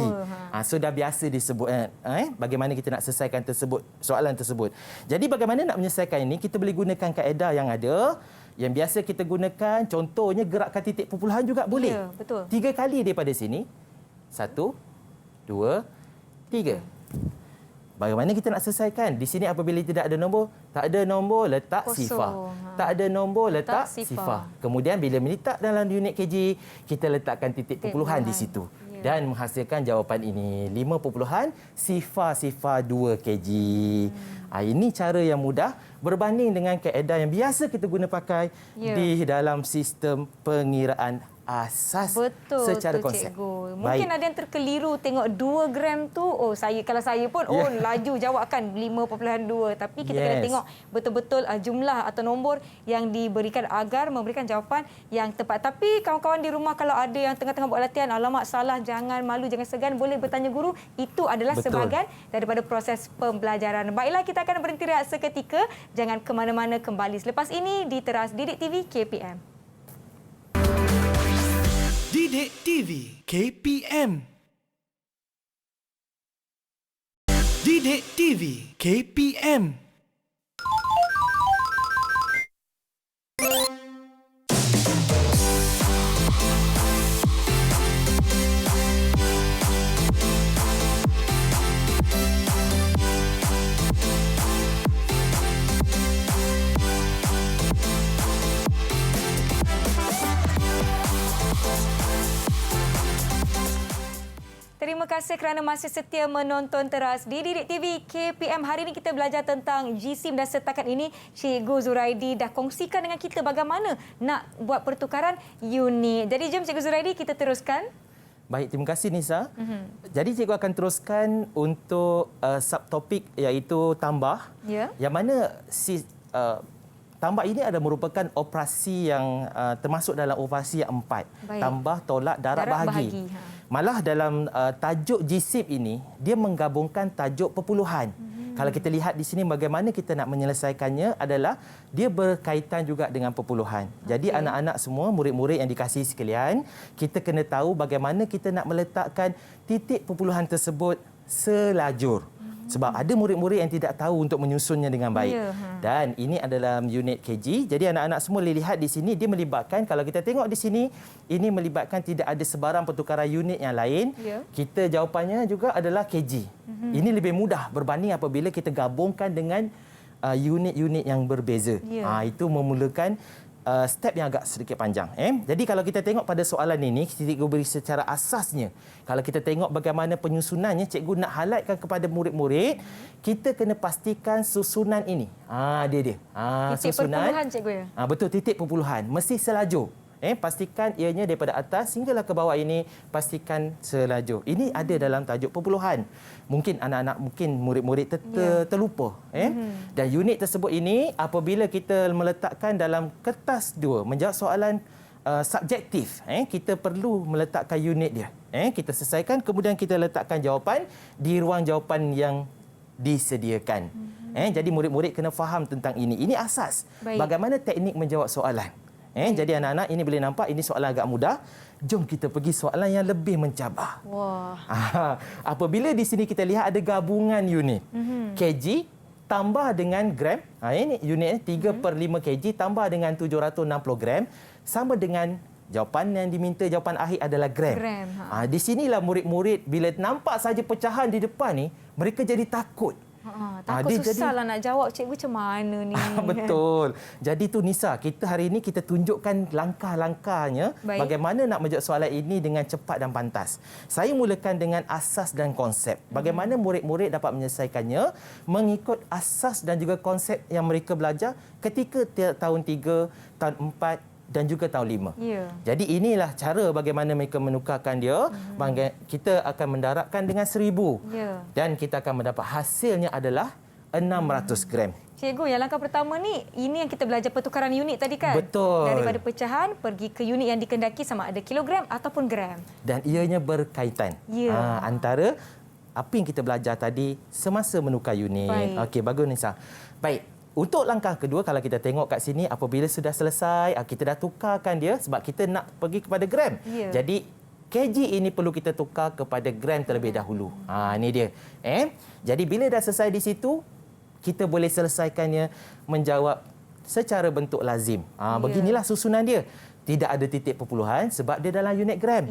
So dah biasa disebut bagaimana kita nak selesaikan soalan tersebut. Jadi bagaimana nak menyelesaikan ini? Kita boleh gunakan kaedah yang ada. Yang biasa kita gunakan, contohnya gerakkan titik perpuluhan juga boleh. Ya, betul. 3 kali daripada sini. 1, 2, 3. Bagaimana kita nak selesaikan? Di sini apabila tidak ada nombor, tak ada nombor, letak Kosong. sifar. Tak ada nombor, letak sifar. Kemudian bila meletak dalam unit kg, kita letakkan titik perpuluhan di situ. Dan menghasilkan jawapan ini 5.002 kg. Ini cara yang mudah berbanding dengan kaedah yang biasa kita guna pakai di dalam sistem pengiraan asas secara konsep. Cikgu. Mungkin ada yang terkeliru tengok 2 gram tu, kalau saya pun laju jawabkan 5.2, tapi kita kena tengok betul-betul jumlah atau nombor yang diberikan agar memberikan jawapan yang tepat. Tapi kawan-kawan di rumah kalau ada yang tengah-tengah buat latihan, alamak salah, jangan malu, jangan segan, boleh bertanya guru. Itu adalah sebahagian daripada proses pembelajaran. Baiklah, kita akan berhenti rehat seketika. Jangan ke mana-mana, kembali selepas ini di Teras Didik TV KPM. Didik TV KPM. Didik TV KPM. Terima kasih kerana masih setia menonton Teras di Didik TV KPM. Hari ini kita belajar tentang GSIM dan setakat ini Cikgu Zuraidi dah kongsikan dengan kita bagaimana nak buat pertukaran unit. Jadi jom Cikgu Zuraidi kita teruskan. Baik, terima kasih Nisa. Jadi cikgu akan teruskan untuk subtopik iaitu tambah. Yang mana tambah ini adalah merupakan operasi yang termasuk dalam operasi yang 4. Baik. Tambah, tolak, darab bahagi. Malah dalam tajuk GSIM ini, dia menggabungkan tajuk perpuluhan. Kalau kita lihat di sini bagaimana kita nak menyelesaikannya adalah dia berkaitan juga dengan perpuluhan. Jadi anak-anak semua, murid-murid yang dikasihi sekalian, kita kena tahu bagaimana kita nak meletakkan titik perpuluhan tersebut selajur. Sebab ada murid-murid yang tidak tahu untuk menyusunnya dengan baik. Dan ini adalah unit kg. Jadi anak-anak semua boleh lihat di sini, dia melibatkan, kalau kita tengok di sini, ini melibatkan tidak ada sebarang pertukaran unit yang lain. Kita jawapannya juga adalah kg. Ini lebih mudah berbanding apabila kita gabungkan dengan unit-unit yang berbeza. Itu memulakan step yang agak sedikit panjang. Jadi kalau kita tengok pada soalan ini, cikgu beri secara asasnya. Kalau kita tengok bagaimana penyusunannya, cikgu nak highlightkan kepada murid-murid, kita kena pastikan susunan ini. Dia. Titik Susunan. perpuluhan cikgu ya? Betul, titik perpuluhan. Mesti selajur. Pastikan ianya daripada atas hinggalah ke bawah ini, pastikan selajur. Ini ada dalam tajuk perpuluhan. Mungkin anak-anak, murid-murid terlupa. Dan unit tersebut ini apabila kita meletakkan dalam kertas 2, menjawab soalan subjektif, kita perlu meletakkan unit dia. Kita selesaikan, kemudian kita letakkan jawapan di ruang jawapan yang disediakan. Jadi murid-murid kena faham tentang ini. Ini asas. Bagaimana teknik menjawab soalan. Jadi anak-anak, ini boleh nampak ini soalan agak mudah. Jom kita pergi soalan yang lebih mencabar. Apabila di sini kita lihat ada gabungan unit. Kg tambah dengan gram. Ini unit 3/5 kg tambah dengan 760 gram. Sama dengan jawapan yang diminta, jawapan akhir adalah gram. Di sinilah murid-murid bila nampak saja pecahan di depan ni, mereka jadi takut. Takut susahlah nak jawab, cikgu macam mana ni. Betul. Jadi tu Nisa, kita hari ini kita tunjukkan langkah-langkahnya bagaimana nak menjawab soalan ini dengan cepat dan pantas. Saya mulakan dengan asas dan konsep. Bagaimana murid-murid dapat menyelesaikannya mengikut asas dan juga konsep yang mereka belajar ketika tahun 3, tahun 4 dan juga tahun 5. Jadi inilah cara bagaimana mereka menukarkan dia. Kita akan mendarabkan dengan 1000. Dan kita akan mendapat hasilnya adalah 600 gram. Cikgu, yang langkah pertama ni, ini yang kita belajar pertukaran unit tadi kan? Betul. Daripada pecahan pergi ke unit yang dikendaki sama ada kilogram ataupun gram. Dan ianya berkaitan antara apa yang kita belajar tadi semasa menukar unit. Okey, bagus Nisa. Baik, untuk langkah kedua kalau kita tengok kat sini apabila sudah selesai, kita dah tukarkan dia sebab kita nak pergi kepada gram. Jadi kg ini perlu kita tukar kepada gram terlebih dahulu. Ini dia. Jadi bila dah selesai di situ, kita boleh selesaikannya menjawab secara bentuk lazim. Beginilah susunan dia. Tidak ada titik perpuluhan sebab dia dalam unit gram.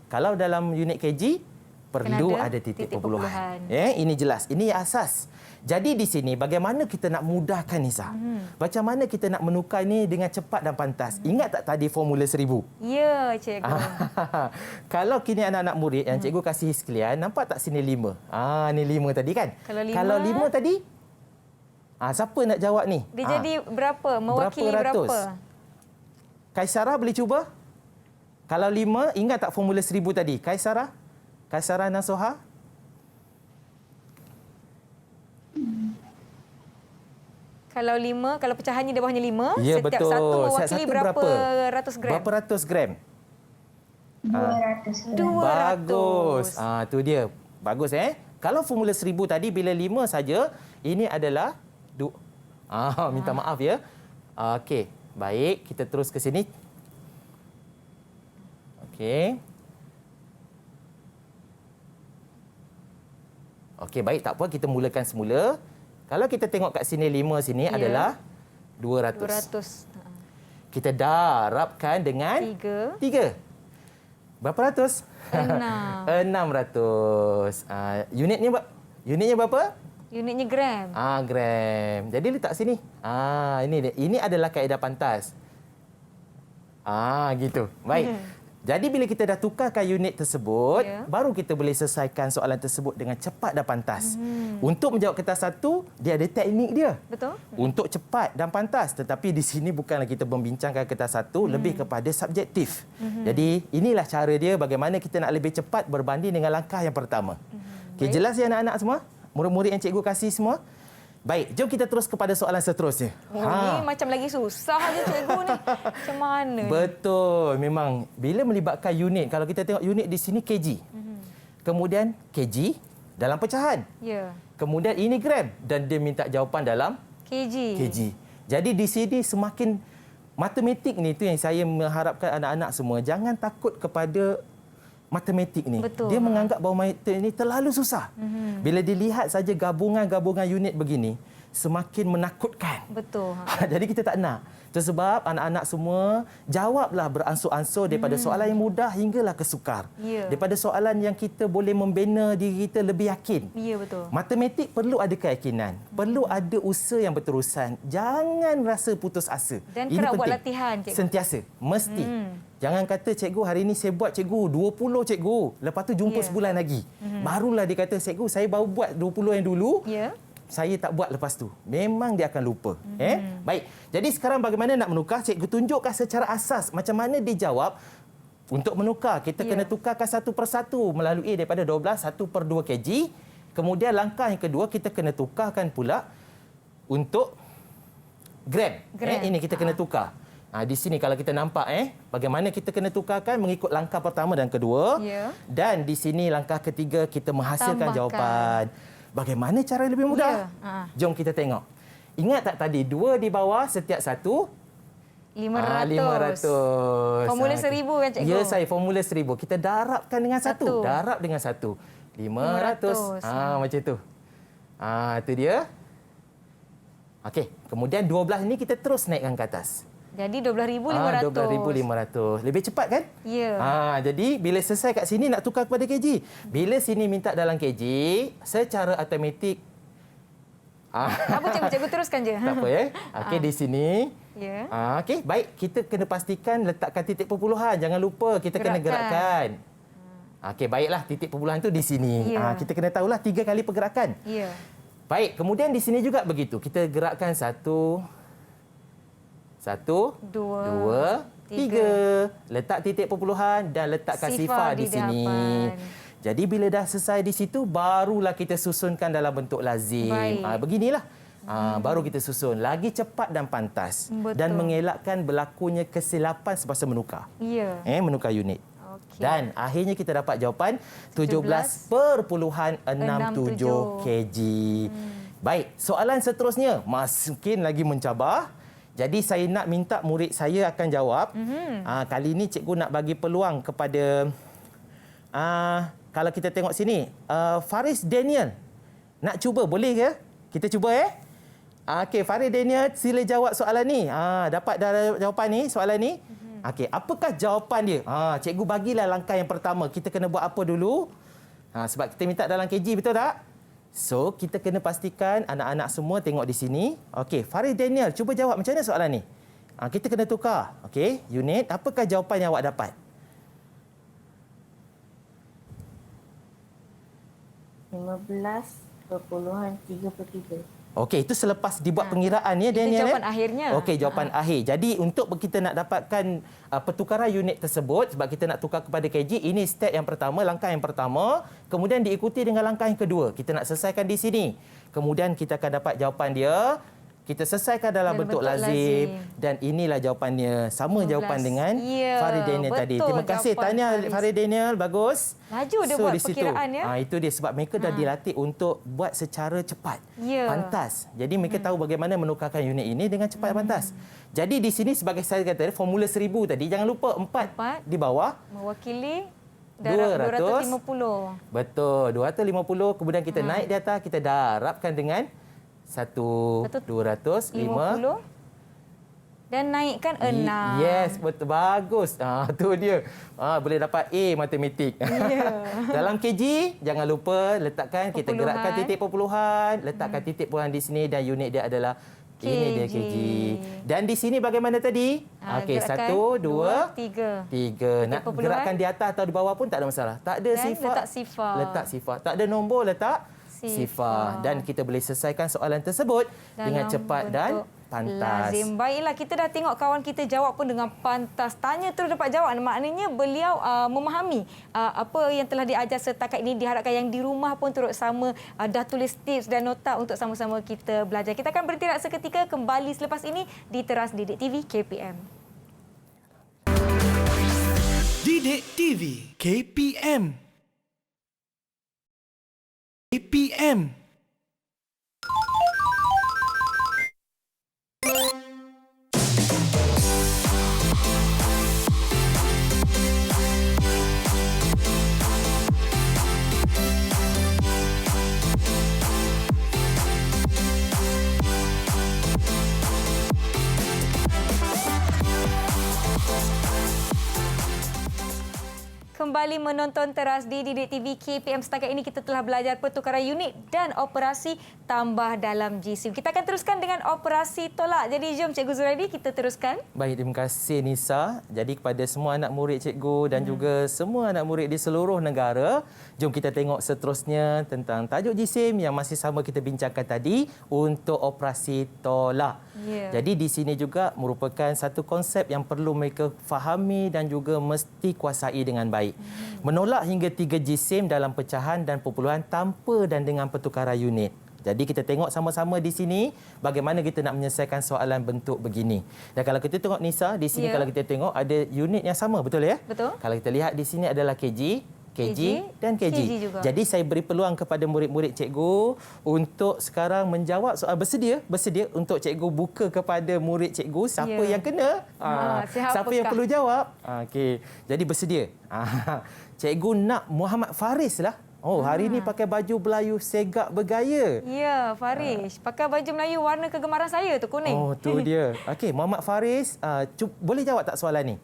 Kalau dalam unit kg, perlu ada titik perpuluhan. Ini jelas. Ini asas. Jadi di sini bagaimana kita nak mudahkan Nisa? Macam mana kita nak menukar ni dengan cepat dan pantas? Ingat tak tadi formula 1000? Ya, cikgu. Kalau kini anak-anak murid yang cikgu kasih sekalian, nampak tak sini 5? Ni 5 tadi kan? Kalau 5 tadi, siapa nak jawab ni? Dia jadi berapa? Mewakili berapa? Kaisara boleh cuba? Kalau 5, ingat tak formula 1000 tadi? Kaisara Nasuha? Kalau 5, kalau pecahannya di bawahnya 5, ya, setiap betul. satu mewakili satu berapa ratus gram? Berapa ratus gram? 200 gram. Bagus. Tu dia. Bagus Kalau formula 1000 tadi bila 5 saja, ini adalah minta maaf ya. Okey, baik, kita terus ke sini. Okey. Okey, baik, tak apa, kita mulakan semula. Kalau kita tengok kat sini 5 sini adalah 200. Kita darabkan dengan 3. Berapa ratus? 600. Unitnya berapa? Unitnya gram. Gram. Jadi letak sini. Ini dia. Ini adalah kaedah pantas. Gitu. Baik. Jadi bila kita dah tukarkan unit tersebut, baru kita boleh selesaikan soalan tersebut dengan cepat dan pantas. Untuk menjawab kertas 1, dia ada teknik dia. Betul. Untuk cepat dan pantas. Tetapi di sini bukanlah kita membincangkan kertas 1, lebih kepada subjektif. Jadi inilah cara dia bagaimana kita nak lebih cepat berbanding dengan langkah yang pertama. Okey, jelas ya anak-anak semua? Murid-murid yang cikgu kasih semua? Baik, jom kita terus kepada soalan seterusnya. Ini macam lagi susah je cikgu ni. Macam mana? Betul, memang bila melibatkan unit, kalau kita tengok unit di sini kg. Kemudian kg dalam pecahan. Kemudian ini gram dan dia minta jawapan dalam kg. Jadi di sini semakin matematik ni tu yang saya mengharapkan anak-anak semua jangan takut kepada matematik ni. Betul. Dia menganggap bahawa matematik ni terlalu susah. Bila dilihat saja gabungan-gabungan unit begini, semakin menakutkan. Betul. Jadi kita tak nak. Itu sebab anak-anak semua jawablah beransur-ansur daripada soalan yang mudah hinggalah ke sukar. Daripada soalan yang kita boleh membina diri kita lebih yakin. Ya, betul. Matematik perlu ada keyakinan. Perlu ada usaha yang berterusan. Jangan rasa putus asa. Dan ini kerap buat penting. latihan, cikgu. Sentiasa. Mesti. Jangan kata, cikgu hari ini saya buat cikgu 20 cikgu. Lepas tu jumpa sebulan lagi. Barulah dia kata, cikgu saya baru buat 20 yang dulu. Saya tak buat lepas tu. Memang dia akan lupa. Baik. Jadi sekarang bagaimana nak menukar? Cikgu tunjukkan secara asas macam mana dijawab. Untuk menukar, kita kena tukarkan satu persatu melalui daripada 12, 1/2 kg. Kemudian langkah yang kedua, kita kena tukarkan pula untuk gram. Ini kita kena tukar. Di sini kalau kita nampak bagaimana kita kena tukarkan mengikut langkah pertama dan kedua. Dan di sini langkah ketiga kita menghasilkan jawapan. Bagaimana cara lebih mudah? Jom kita tengok. Ingat tak tadi 2 di bawah setiap satu 500. Formula 1000 kan cikgu? Ya, saya formula 1000. Kita darabkan dengan satu. Darab dengan 1. 500. Macam tu. Itu dia. Okey, kemudian 12 ini kita terus naikkan ke atas. Jadi 12,500. 12,500. Lebih cepat kan? Ya. Jadi bila selesai kat sini nak tukar kepada kg. Bila sini minta dalam kg, secara automatik apa cikgu teruskan je. tak apa Okey, di sini. Okey, baik, kita kena pastikan letakkan titik perpuluhan. Jangan lupa kita kena gerakkan. Okey, baiklah, titik perpuluhan tu di sini. Kita kena tahulah 3 kali pergerakan. Baik, kemudian di sini juga begitu. Kita gerakkan 1 2 3. Letak titik perpuluhan dan letakkan sifar di sini. Jadi bila dah selesai di situ, barulah kita susunkan dalam bentuk lazim. Beginilah. Baru kita susun. Lagi cepat dan pantas. Betul. Dan mengelakkan berlakunya kesilapan semasa menukar. Ya. Menukar unit. Okey. Dan akhirnya kita dapat jawapan 17.67 kg. Baik, soalan seterusnya makin lagi mencabar. Jadi saya nak minta murid saya akan jawab. Kali ini cikgu nak bagi peluang kepada... kalau kita tengok sini, Faris Daniel. Nak cuba, boleh ke? Kita cuba Okey, Faris Daniel, sila jawab soalan ni. Dapat dah jawapan ni, soalan ni. Okey, apakah jawapan dia? Cikgu bagilah langkah yang pertama. Kita kena buat apa dulu? Sebab kita minta dalam KG, betul tak? So, kita kena pastikan anak-anak semua tengok di sini. Okey, Faris Daniel, cuba jawab macam mana soalan ni? Kita kena tukar. Okey, unit, apakah jawapan yang awak dapat? 15.33. Okey, itu selepas dibuat pengiraan ya, Daniel. Itu jawapan akhirnya. Okey, jawapan akhir. Jadi untuk kita nak dapatkan pertukaran unit tersebut, sebab kita nak tukar kepada kg, ini step yang pertama, langkah yang pertama. Kemudian diikuti dengan langkah yang kedua. Kita nak selesaikan di sini. Kemudian kita akan dapat jawapan dia. Kita selesaikan dalam bentuk lazim. Dan inilah jawapannya. Sama 15. jawapan dengan Faris Daniel tadi. Terima kasih. Tahniah Faris Daniel. Bagus. Laju dia buat perkiraan ya. Itu dia sebab mereka dah dilatih untuk buat secara cepat. Pantas. Jadi mereka tahu bagaimana menukarkan unit ini dengan cepat dan pantas. Jadi di sini sebagai saya kata formula 1000 tadi, jangan lupa 4 di bawah mewakili 250. Betul, 250. Kemudian kita naik di atas, kita darabkan dengan 250 dan naikkan 6. Yes, betul, bagus. Tu dia. Boleh dapat A matematik. Dalam KG jangan lupa letakkan, kita gerakkan titik perpuluhan, letakkan titik perpuluhan di sini dan unit dia adalah KG. Ini dia KG. Dan di sini bagaimana tadi? Okey, 1 2 3. Nak gerakkan di atas atau di bawah pun tak ada masalah. Tak ada sifar. Letak sifar. Tak ada nombor, letak sifar. Dan kita boleh selesaikan soalan tersebut dengan cepat dan pantas. Lazim. Baiklah, kita dah tengok kawan kita jawab pun dengan pantas. Tanya terus dapat jawab. Maknanya beliau memahami apa yang telah diajar setakat ini. Diharapkan yang di rumah pun turut sama dah tulis tips dan nota untuk sama-sama kita belajar. Kita akan berhenti seketika, kembali selepas ini di Teras Didik TV KPM. Didik TV KPM. KPM. Kembali menonton Teras di Didik TV KPM. Setakat ini kita telah belajar pertukaran unit dan operasi tambah dalam jisim. Kita akan teruskan dengan operasi tolak. Jadi jom Cikgu Zuraidi, kita teruskan. Baik, terima kasih Nisa. Jadi kepada semua anak murid cikgu dan juga semua anak murid di seluruh negara, jom kita tengok seterusnya tentang tajuk jisim yang masih sama kita bincangkan tadi untuk operasi tolak. Jadi di sini juga merupakan satu konsep yang perlu mereka fahami dan juga mesti kuasai dengan baik. Menolak hingga 3 jisim dalam pecahan dan perpuluhan tanpa dan dengan pertukaran unit. Jadi kita tengok sama-sama di sini bagaimana kita nak menyelesaikan soalan bentuk begini. Dan kalau kita tengok Nisa, di sini kalau kita tengok ada unit yang sama, betul ya? Betul. Kalau kita lihat di sini adalah kg, dan kg. Jadi saya beri peluang kepada murid-murid cikgu untuk sekarang menjawab soal. Bersedia untuk cikgu buka kepada murid cikgu siapa yang kena, siapa yang perlu jawab. Okey. Jadi bersedia. Cikgu nak Muhammad Faris lah. Hari ini pakai baju Melayu segak bergaya. Ya, Faris. Pakai baju Melayu warna kegemaran saya tu, kuning. Tu dia. Okey, Muhammad Faris, boleh jawab tak soalan ni?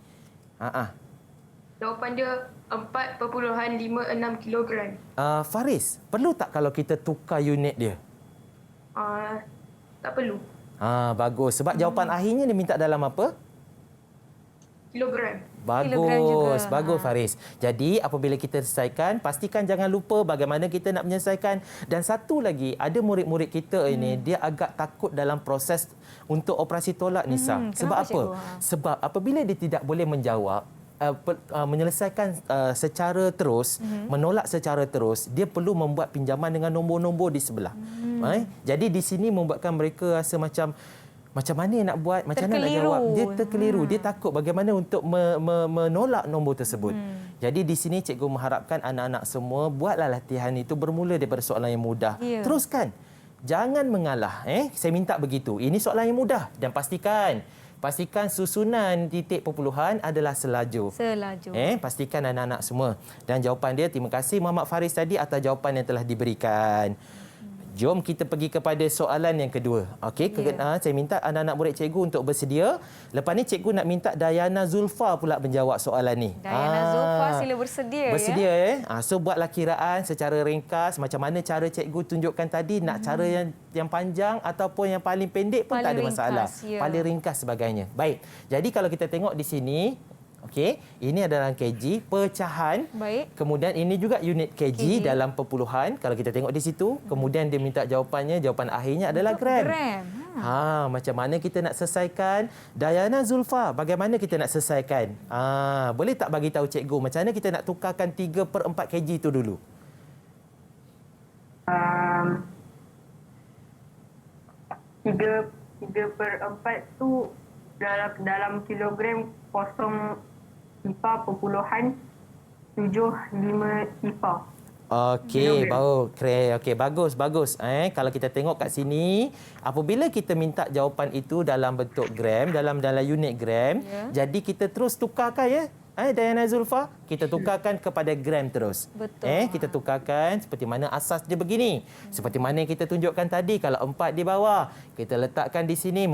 Jawapan dia 4.56 kilogram. Faris, perlu tak kalau kita tukar unit dia? Tak perlu. Bagus. Sebab jawapan akhirnya dia minta dalam apa? Kilogram. Bagus, bagus Faris. Jadi apabila kita selesaikan, pastikan jangan lupa bagaimana kita nak menyelesaikan. Dan satu lagi, ada murid-murid kita ini dia agak takut dalam proses untuk operasi tolak, Nisa. Sebab apa? Sebab apabila dia tidak boleh menjawab, menyelesaikan secara terus, menolak secara terus, dia perlu membuat pinjaman dengan nombor-nombor di sebelah. Jadi di sini membuatkan mereka rasa macam mana nak buat, macam mana nak jawab. Dia terkeliru, dia takut bagaimana untuk menolak nombor tersebut. Jadi di sini cikgu mengharapkan anak-anak semua buatlah latihan itu bermula daripada soalan yang mudah. Teruskan. Jangan mengalah. Saya minta begitu. Ini soalan yang mudah dan pastikan susunan titik perpuluhan adalah selaju. Pastikan anak-anak semua. Dan jawapan dia, terima kasih Muhammad Faris tadi atas jawapan yang telah diberikan. Jom kita pergi kepada soalan yang kedua. Okey, saya minta anak-anak murid cikgu untuk bersedia. Lepas ni cikgu nak minta Dayana Zulfa pula menjawab soalan ni. Dayana Zulfa, sila bersedia. Bersedia So buatlah kiraan secara ringkas macam mana cara cikgu tunjukkan tadi, nak cara yang panjang ataupun yang paling pendek pun tak ada masalah. Paling ringkas sebagainya. Baik. Jadi kalau kita tengok di sini, okey, ini adalah kg pecahan. Baik. Kemudian ini juga unit kg dalam perpuluhan. Kalau kita tengok di situ, kemudian dia minta jawapannya, jawapan akhirnya adalah gram. Macam mana kita nak selesaikan? Dayana Zulfa, bagaimana kita nak selesaikan? Boleh tak bagi tahu cikgu macam mana kita nak tukarkan 3/4 kg itu dulu? 3/4 tu dalam kilogram 0.75 sifar. Okey, bagus. Kalau kita tengok kat sini, apabila kita minta jawapan itu dalam bentuk gram, dalam unit gram, jadi kita terus tukarkan Dayana Zulfa, kita tukarkan kepada gram terus. Betul. Kita tukarkan seperti mana asas dia begini. Seperti mana yang kita tunjukkan tadi, kalau 4 di bawah, kita letakkan di sini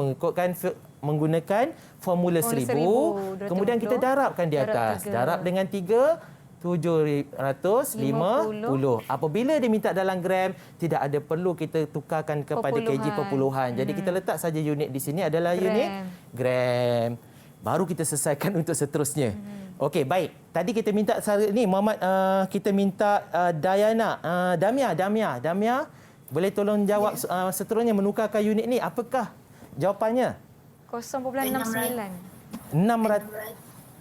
menggunakan formula 1000. Kemudian kita darabkan di atas. Darab dengan 750. Apabila dia minta dalam gram, tidak ada perlu kita tukarkan kepada kg perpuluhan. Jadi kita letak saja unit di sini adalah unit gram. Baru kita selesaikan untuk seterusnya. Okey, baik. Tadi kita minta ni Muhammad, kita minta Dayana, Damia, boleh tolong jawab seterusnya menukarkan unit ni. Apakah jawapannya? 0.69.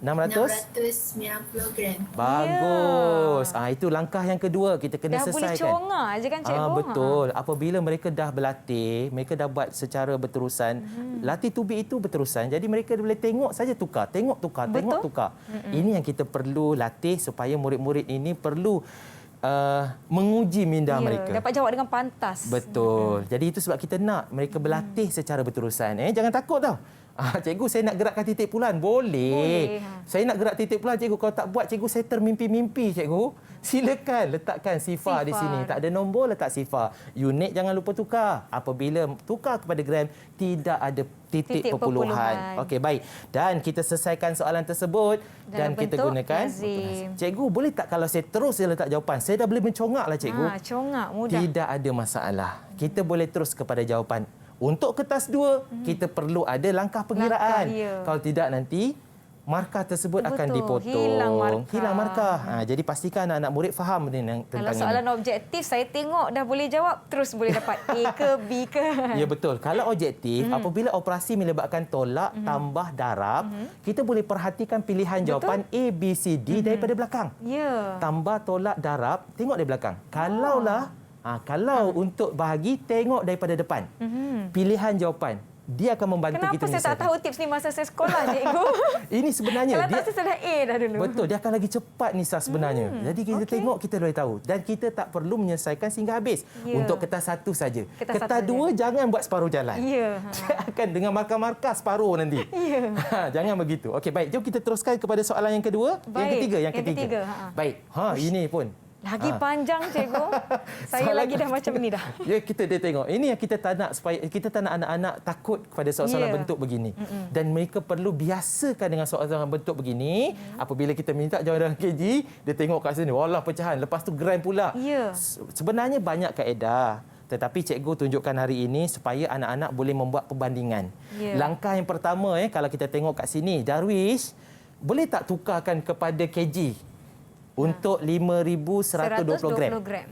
690 gram. Bagus. Itu langkah yang kedua kita kena selesaikan. Dah boleh congak je kan cikgu? Betul. Apabila mereka dah berlatih, mereka dah buat secara berterusan. Latih tubik itu berterusan. Jadi mereka boleh tengok saja tukar, tengok tukar. Ini yang kita perlu latih supaya murid-murid ini perlu menguji minda mereka. Dapat jawab dengan pantas. Betul. Jadi itu sebab kita nak mereka berlatih secara berterusan. Jangan takut tau. Cikgu, saya nak gerakkan titik puluhan. Boleh. Saya nak gerak titik puluhan, cikgu. Kalau tak buat, cikgu, saya termimpi-mimpi, cikgu. Silakan letakkan sifar di sini. Tak ada nombor, letak sifar. Unit jangan lupa tukar. Apabila tukar kepada gram, tidak ada titik perpuluhan. Okey, baik. Dan kita selesaikan soalan tersebut dan kita gunakan lazim. Cikgu, boleh tak kalau saya terus letak jawapan? Saya dah boleh mencongaklah, cikgu. Congak, mudah. Tidak ada masalah. Kita boleh terus kepada jawapan. Untuk kertas 2, kita perlu ada langkah pengiraan. Kalau tidak nanti markah tersebut akan dipotong. Hilang markah. Jadi pastikan anak-anak murid faham tentang Kalau soalan objektif, saya tengok dah boleh jawab, terus boleh dapat A ke B ke. Ya, betul. Kalau objektif, apabila operasi melibatkan tolak, tambah, darab, kita boleh perhatikan pilihan jawapan A, B, C, D daripada belakang. Tambah, tolak, darab, tengok dari belakang. Kalau untuk bahagi, tengok daripada depan. Pilihan jawapan. Dia akan membantu kita. Kenapa saya tak tahu tips ni masa saya sekolah, cikgu? Ini sebenarnya kalau tak, saya dah A dah dulu. Betul, dia akan lagi cepat Nisa sebenarnya. Jadi kita tengok, kita boleh tahu. Dan kita tak perlu menyelesaikan sehingga habis. Untuk kertas 1 saja. Kertas 2 jangan buat separuh jalan. Dia akan dengan markah-markah separuh nanti. Jangan begitu. Okey, baik. Jom kita teruskan kepada soalan yang kedua. Yang ketiga. Baik. Ini pun. Lagi panjang, cikgu. Saya lagi dah macam ni dah. Kita tengok. Ini yang kita tak nak, supaya kita tak nak anak-anak takut kepada soalan bentuk begini. Dan mereka perlu biasakan dengan soalan bentuk begini. Apabila kita minta jawapan kg, dia tengok kat sini, wallah pecahan. Lepas tu gram pula. Sebenarnya banyak kaedah. Tetapi cikgu tunjukkan hari ini supaya anak-anak boleh membuat perbandingan. Langkah yang pertama, kalau kita tengok kat sini, Darwish, boleh tak tukarkan kepada kg? Untuk 5,120 gram.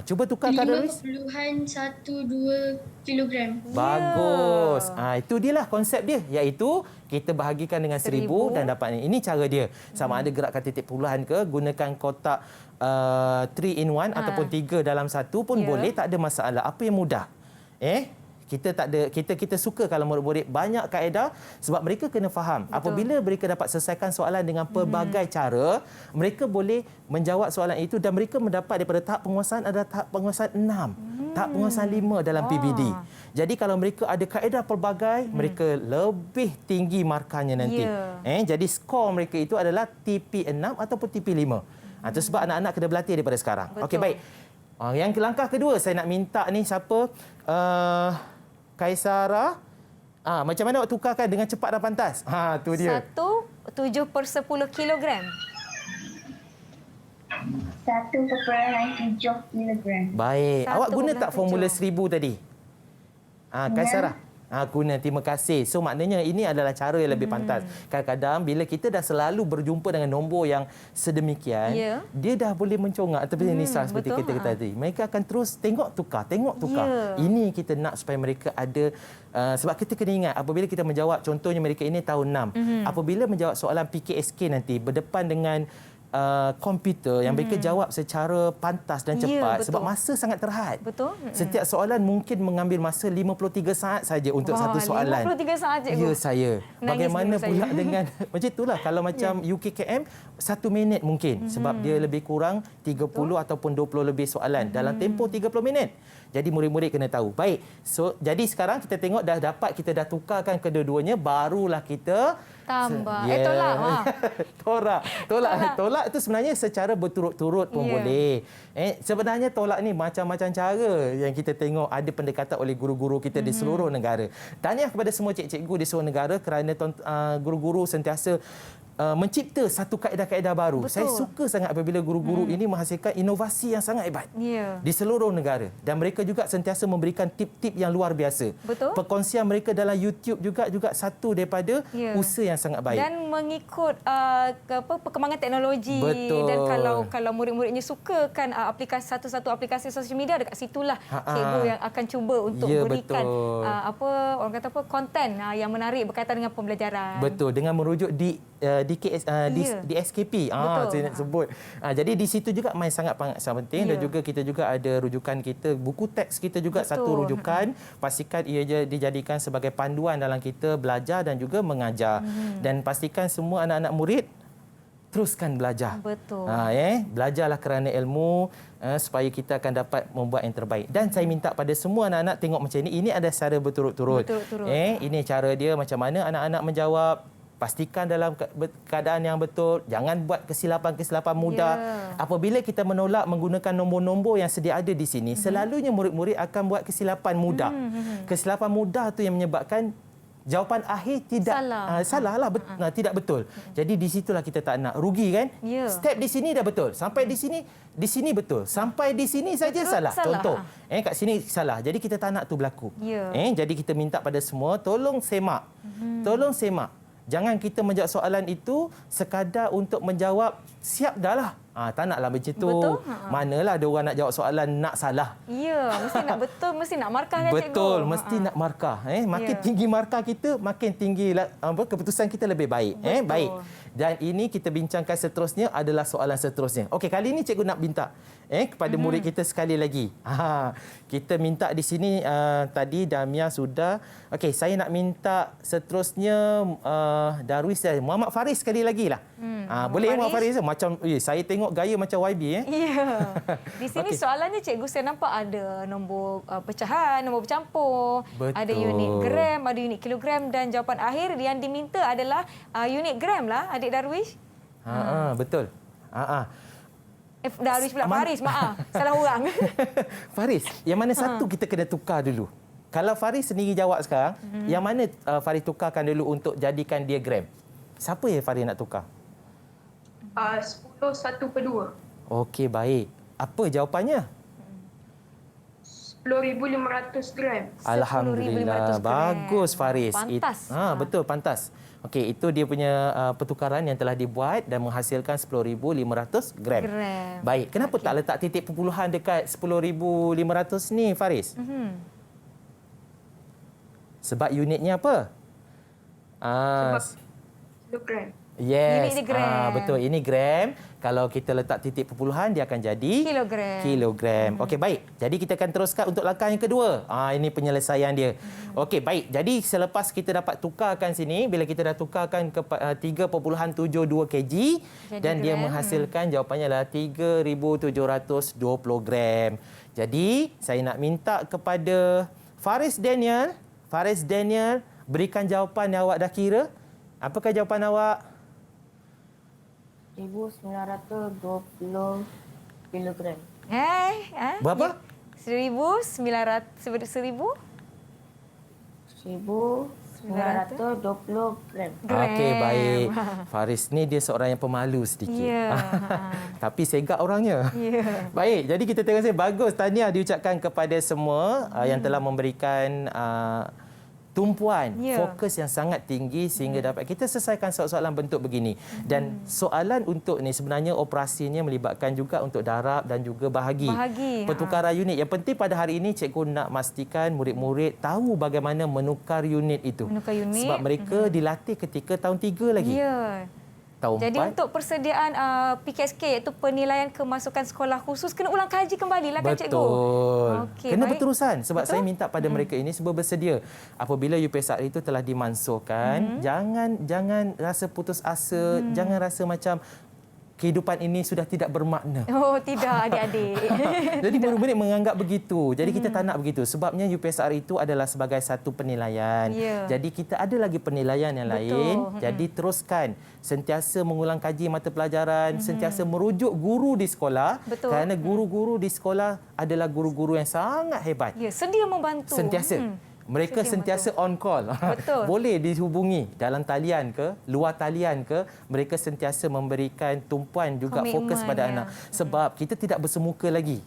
Cuba tukarkan Darwis. 5.12 kilogram. Bagus. Itu dia lah konsep dia, iaitu kita bahagikan dengan 1,000 dan dapat ini cara dia. Sama ada gerakkan titik puluhan ke, gunakan kotak 3 in 1 ataupun 3 dalam 1 pun boleh, tak ada masalah. Apa yang mudah? Kita suka kalau murid-murid banyak kaedah sebab mereka kena faham. Betul. Apabila mereka dapat selesaikan soalan dengan pelbagai cara, mereka boleh menjawab soalan itu dan mereka mendapat daripada tahap penguasaan ada tahap penguasaan 6, tahap penguasaan 5 dalam PBD. Jadi kalau mereka ada kaedah pelbagai, mereka lebih tinggi markahnya nanti. Jadi skor mereka itu adalah TP6 ataupun TP5. Itu sebab anak-anak kena berlatih daripada sekarang. Okey, baik. Yang langkah kedua saya nak minta ni siapa? Kaisara. Macam mana awak tukarkan dengan cepat dan pantas? Tu dia. 7/10 kilogram. 1.7 kilogram. Baik. Awak guna tak formula 1,000 tadi? Kaisara. Guna, terima kasih. So maknanya ini adalah cara yang lebih pantas. Kadang-kadang bila kita dah selalu berjumpa dengan nombor yang sedemikian, dia dah boleh mencongak ataupun Nisa seperti kita tadi. Mereka akan terus tengok tukar. Ini kita nak supaya mereka ada sebab kita kena ingat apabila kita menjawab, contohnya mereka ini tahun 6. Apabila menjawab soalan PKSK nanti berdepan dengan komputer yang mereka jawab secara pantas dan cepat sebab masa sangat terhad. Betul. Setiap soalan mungkin mengambil masa 53 saat saja untuk satu soalan. 53 saat cikgu. Ya, saya. Bagaimana pula dengan macam itulah kalau macam UKKM 1 minit mungkin sebab dia lebih kurang 30 ataupun 20 lebih soalan dalam tempoh 30 minit. Jadi murid-murid kena tahu. Baik. So jadi sekarang kita tengok kita dah tukarkan kedua-duanya, barulah kita tambah. Tolak itu sebenarnya secara berturut-turut pun boleh. Sebenarnya tolak ni macam-macam cara yang kita tengok ada pendekatan oleh guru-guru kita di seluruh negara. Tahniah kepada semua cikgu di seluruh negara kerana guru-guru sentiasa mencipta satu kaedah-kaedah baru. Betul. Saya suka sangat apabila guru-guru ini menghasilkan inovasi yang sangat hebat di seluruh negara. Dan mereka juga sentiasa memberikan tip-tip yang luar biasa. Betul. Perkongsian mereka dalam YouTube juga satu daripada usaha yang sangat baik. Dan mengikut perkembangan teknologi. Betul. Dan kalau murid-muridnya sukakan satu aplikasi sosial media, dekat situlah cikgu yang akan cuba untuk berikan konten yang menarik berkaitan dengan pembelajaran. Betul, dengan merujuk di SKP. Saya nak sebut. Jadi di situ juga sangat penting dan juga kita juga ada rujukan kita, buku teks kita juga satu rujukan. Pastikan ia dijadikan sebagai panduan dalam kita belajar dan juga mengajar. Dan pastikan semua anak-anak murid teruskan belajar. Betul. Belajarlah kerana ilmu supaya kita akan dapat membuat yang terbaik. Dan saya minta pada semua anak-anak tengok macam ini. Ini ada secara berturut-turut. Ini cara dia macam mana anak-anak menjawab. Pastikan dalam keadaan yang betul. Jangan buat kesilapan-kesilapan mudah. Apabila kita menolak menggunakan nombor-nombor yang sedia ada di sini, selalunya murid-murid akan buat kesilapan mudah. Kesilapan mudah tu yang menyebabkan jawapan akhir tidak tidak betul. Jadi di situlah kita tak nak rugi kan? Step di sini dah betul. Sampai di sini betul. Sampai di sini saja salah. Contoh, kat sini salah. Jadi kita tak nak tu berlaku. Jadi kita minta pada semua tolong semak. Tolong semak. Jangan kita menjawab soalan itu sekadar untuk menjawab siap dah lah. Tak naklah macam tu. Betul. Manalah ada orang nak jawab soalan nak salah. Mesti nak betul, mesti nak markah kan cikgu. Betul, mesti nak markah. Makin tinggi markah kita, makin tinggi keputusan kita lebih baik. Baik. Dan ini kita bincangkan seterusnya adalah soalan seterusnya. Okey, kali ini cikgu nak minta kepada murid kita sekali lagi. Kita minta di sini tadi Damia sudah. Okey, saya nak minta seterusnya Darwis dan Muhammad Faris sekali lagi lah. Boleh Muhammad Faris? Macam saya tengok gaya macam YB. Di sini soalannya cikgu saya nampak ada nombor pecahan, nombor bercampur, ada unit gram, ada unit kilogram dan jawapan akhir yang diminta adalah unit gram lah, adik Darwish. Betul. Darwish pula Faris, maaf. Salah orang. Faris, yang mana satu kita kena tukar dulu? Kalau Faris sendiri jawab sekarang, yang mana Faris tukarkan dulu untuk jadikan dia gram? Siapa yang Faris nak tukar? 10/1/2. Okey, baik. Apa jawapannya? 10 10,500 gram. Alhamdulillah. 10,500 gram. Bagus Faris. Pantas. Betul, pantas. Okey, itu dia punya pertukaran yang telah dibuat dan menghasilkan 10,500 gram. Baik, kenapa tak letak titik perpuluhan dekat 10,500 ni Faris? Sebab unitnya apa? Sebab kilogram. Yes. Unit dia gram. Betul, ini gram. Kalau kita letak titik perpuluhan, dia akan jadi kilogram. Okey, baik. Jadi kita akan teruskan untuk langkah yang kedua. Ini penyelesaian dia. Okey, baik. Jadi selepas kita dapat tukarkan sini, bila kita dah tukarkan ke 3.72 kg dan dia menghasilkan jawapannya adalah 3,720 gram. Jadi saya nak minta kepada Faris Daniel, berikan jawapan yang awak dah kira. Apakah jawapan awak? 1,920 kilogram. Berapa? 1,920 gram. Okey, baik. Faris ni dia seorang yang pemalu sedikit. Tapi segak orangnya. Baik, jadi kita tengok saya bagus. Tahniah diucapkan kepada semua yang telah memberikan tumpuan, fokus yang sangat tinggi sehingga dapat kita selesaikan soalan-soalan bentuk begini. Dan soalan untuk ni sebenarnya operasinya melibatkan juga untuk darab dan juga bahagi. Pertukaran unit. Yang penting pada hari ini cikgu nak pastikan murid-murid tahu bagaimana menukar unit itu. Sebab mereka dilatih ketika tahun 3 lagi. Tahun Jadi 4. untuk persediaan PKSK iaitu penilaian kemasukan sekolah khusus kena ulang kaji kembali lah kan cikgu? Betul. Kena baik. berterusan sebab saya minta pada mereka ini semua bersedia. Apabila UPSR itu telah dimansuhkan, jangan rasa putus asa, jangan rasa macam kehidupan ini sudah tidak bermakna. Oh, tidak adik-adik. Jadi murid-murid menganggap begitu. Jadi kita tak nak begitu. Sebabnya UPSR itu adalah sebagai satu penilaian. Jadi kita ada lagi penilaian yang lain. Jadi teruskan. Sentiasa mengulang kaji mata pelajaran. Sentiasa merujuk guru di sekolah. Kerana guru-guru di sekolah adalah guru-guru yang sangat hebat. Sedia membantu. Sentiasa. Mereka sentiasa on call. Boleh dihubungi dalam talian ke, luar talian ke, mereka sentiasa memberikan tumpuan juga fokus pada anak. Sebab kita tidak bersemuka lagi.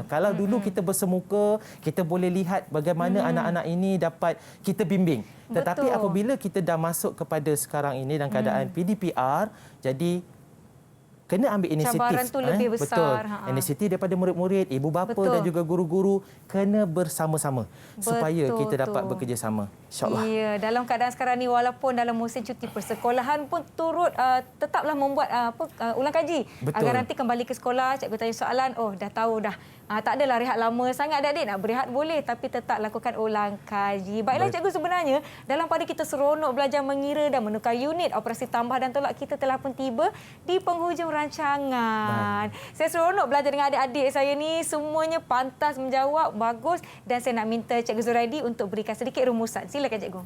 Kalau dulu kita bersemuka, kita boleh lihat bagaimana anak-anak ini dapat kita bimbing. Tetapi apabila kita dah masuk kepada sekarang ini dalam keadaan PDPR, jadi kena ambil inisiatif. Cabaran tu lebih besar. Inisiatif daripada murid-murid, ibu bapa dan juga guru-guru kena bersama-sama supaya kita dapat bekerjasama. InsyaAllah. Ya, dalam keadaan sekarang ni walaupun dalam musim cuti persekolahan pun turut tetaplah membuat ulang kaji. Agar nanti kembali ke sekolah, cikgu tanya soalan, dah tahu dah. Tak adalah rehat lama sangat adik-adik. Nak berehat boleh tapi tetap lakukan ulang kaji. Baiklah cikgu, sebenarnya dalam pada kita seronok belajar mengira dan menukar unit, operasi tambah dan tolak kita telah pun tiba di penghujung rancangan. Saya seronok belajar dengan adik-adik saya ni. Semuanya pantas menjawab, bagus. Dan saya nak minta Cikgu Zuraidi untuk berikan sedikit rumusan. Silakan cikgu.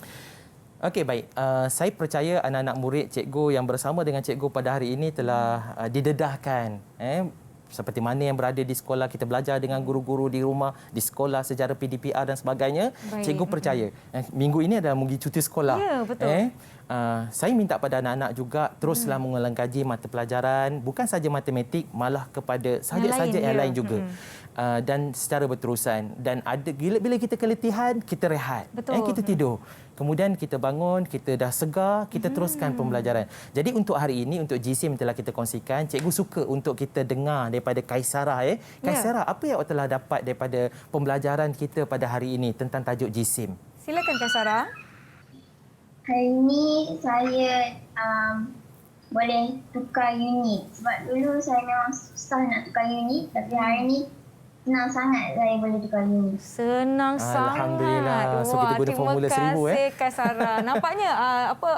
Okey, baik. Saya percaya anak-anak murid cikgu yang bersama dengan cikgu pada hari ini telah didedahkan. Seperti mana yang berada di sekolah, kita belajar dengan guru-guru di rumah, di sekolah secara PDPR dan sebagainya. Cikgu percaya minggu ini adalah minggu cuti sekolah. Ya, betul. Saya minta pada anak-anak juga teruslah mengulang kaji mata pelajaran, bukan saja matematik, malah kepada subjek-subjek yang lain juga. Dan secara berterusan. Dan ada bila kita keletihan, kita rehat. Kita tidur. Kemudian kita bangun, kita dah segar, kita teruskan pembelajaran. Jadi untuk hari ini, untuk GSIM telah kita kongsikan, cikgu suka untuk kita dengar daripada Kaisara. Kaisara, apa yang awak telah dapat daripada pembelajaran kita pada hari ini tentang tajuk GSIM? Silakan Kaisara. Hari ini saya boleh tukar unit. Sebab dulu saya memang susah nak tukar unit. Tapi hari ini senang sangat saya boleh tukar unit. Senang sangat. Alhamdulillah. So kita guna formula 1000. Terima kasih Kaisara. Nampaknya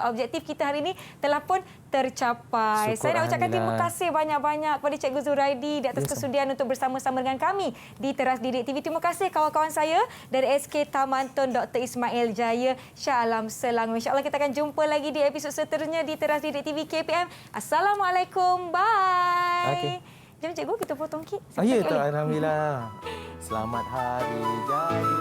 objektif kita hari ini telah pun tercapai. Saya nak ucapkan terima kasih banyak-banyak kepada Cikgu Zuraidi di atas kesudian untuk bersama-sama dengan kami di Teras Didik TV. Terima kasih kawan-kawan saya dari SK Taman Tun Dr. Ismail Jaya, Shah Alam, Selangor. InsyaAllah kita akan jumpa lagi di episod seterusnya di Teras Didik TV KPM. Assalamualaikum. Bye. Jom cikgu kita potong kek. Ya, alhamdulillah. Selamat Hari Jadi.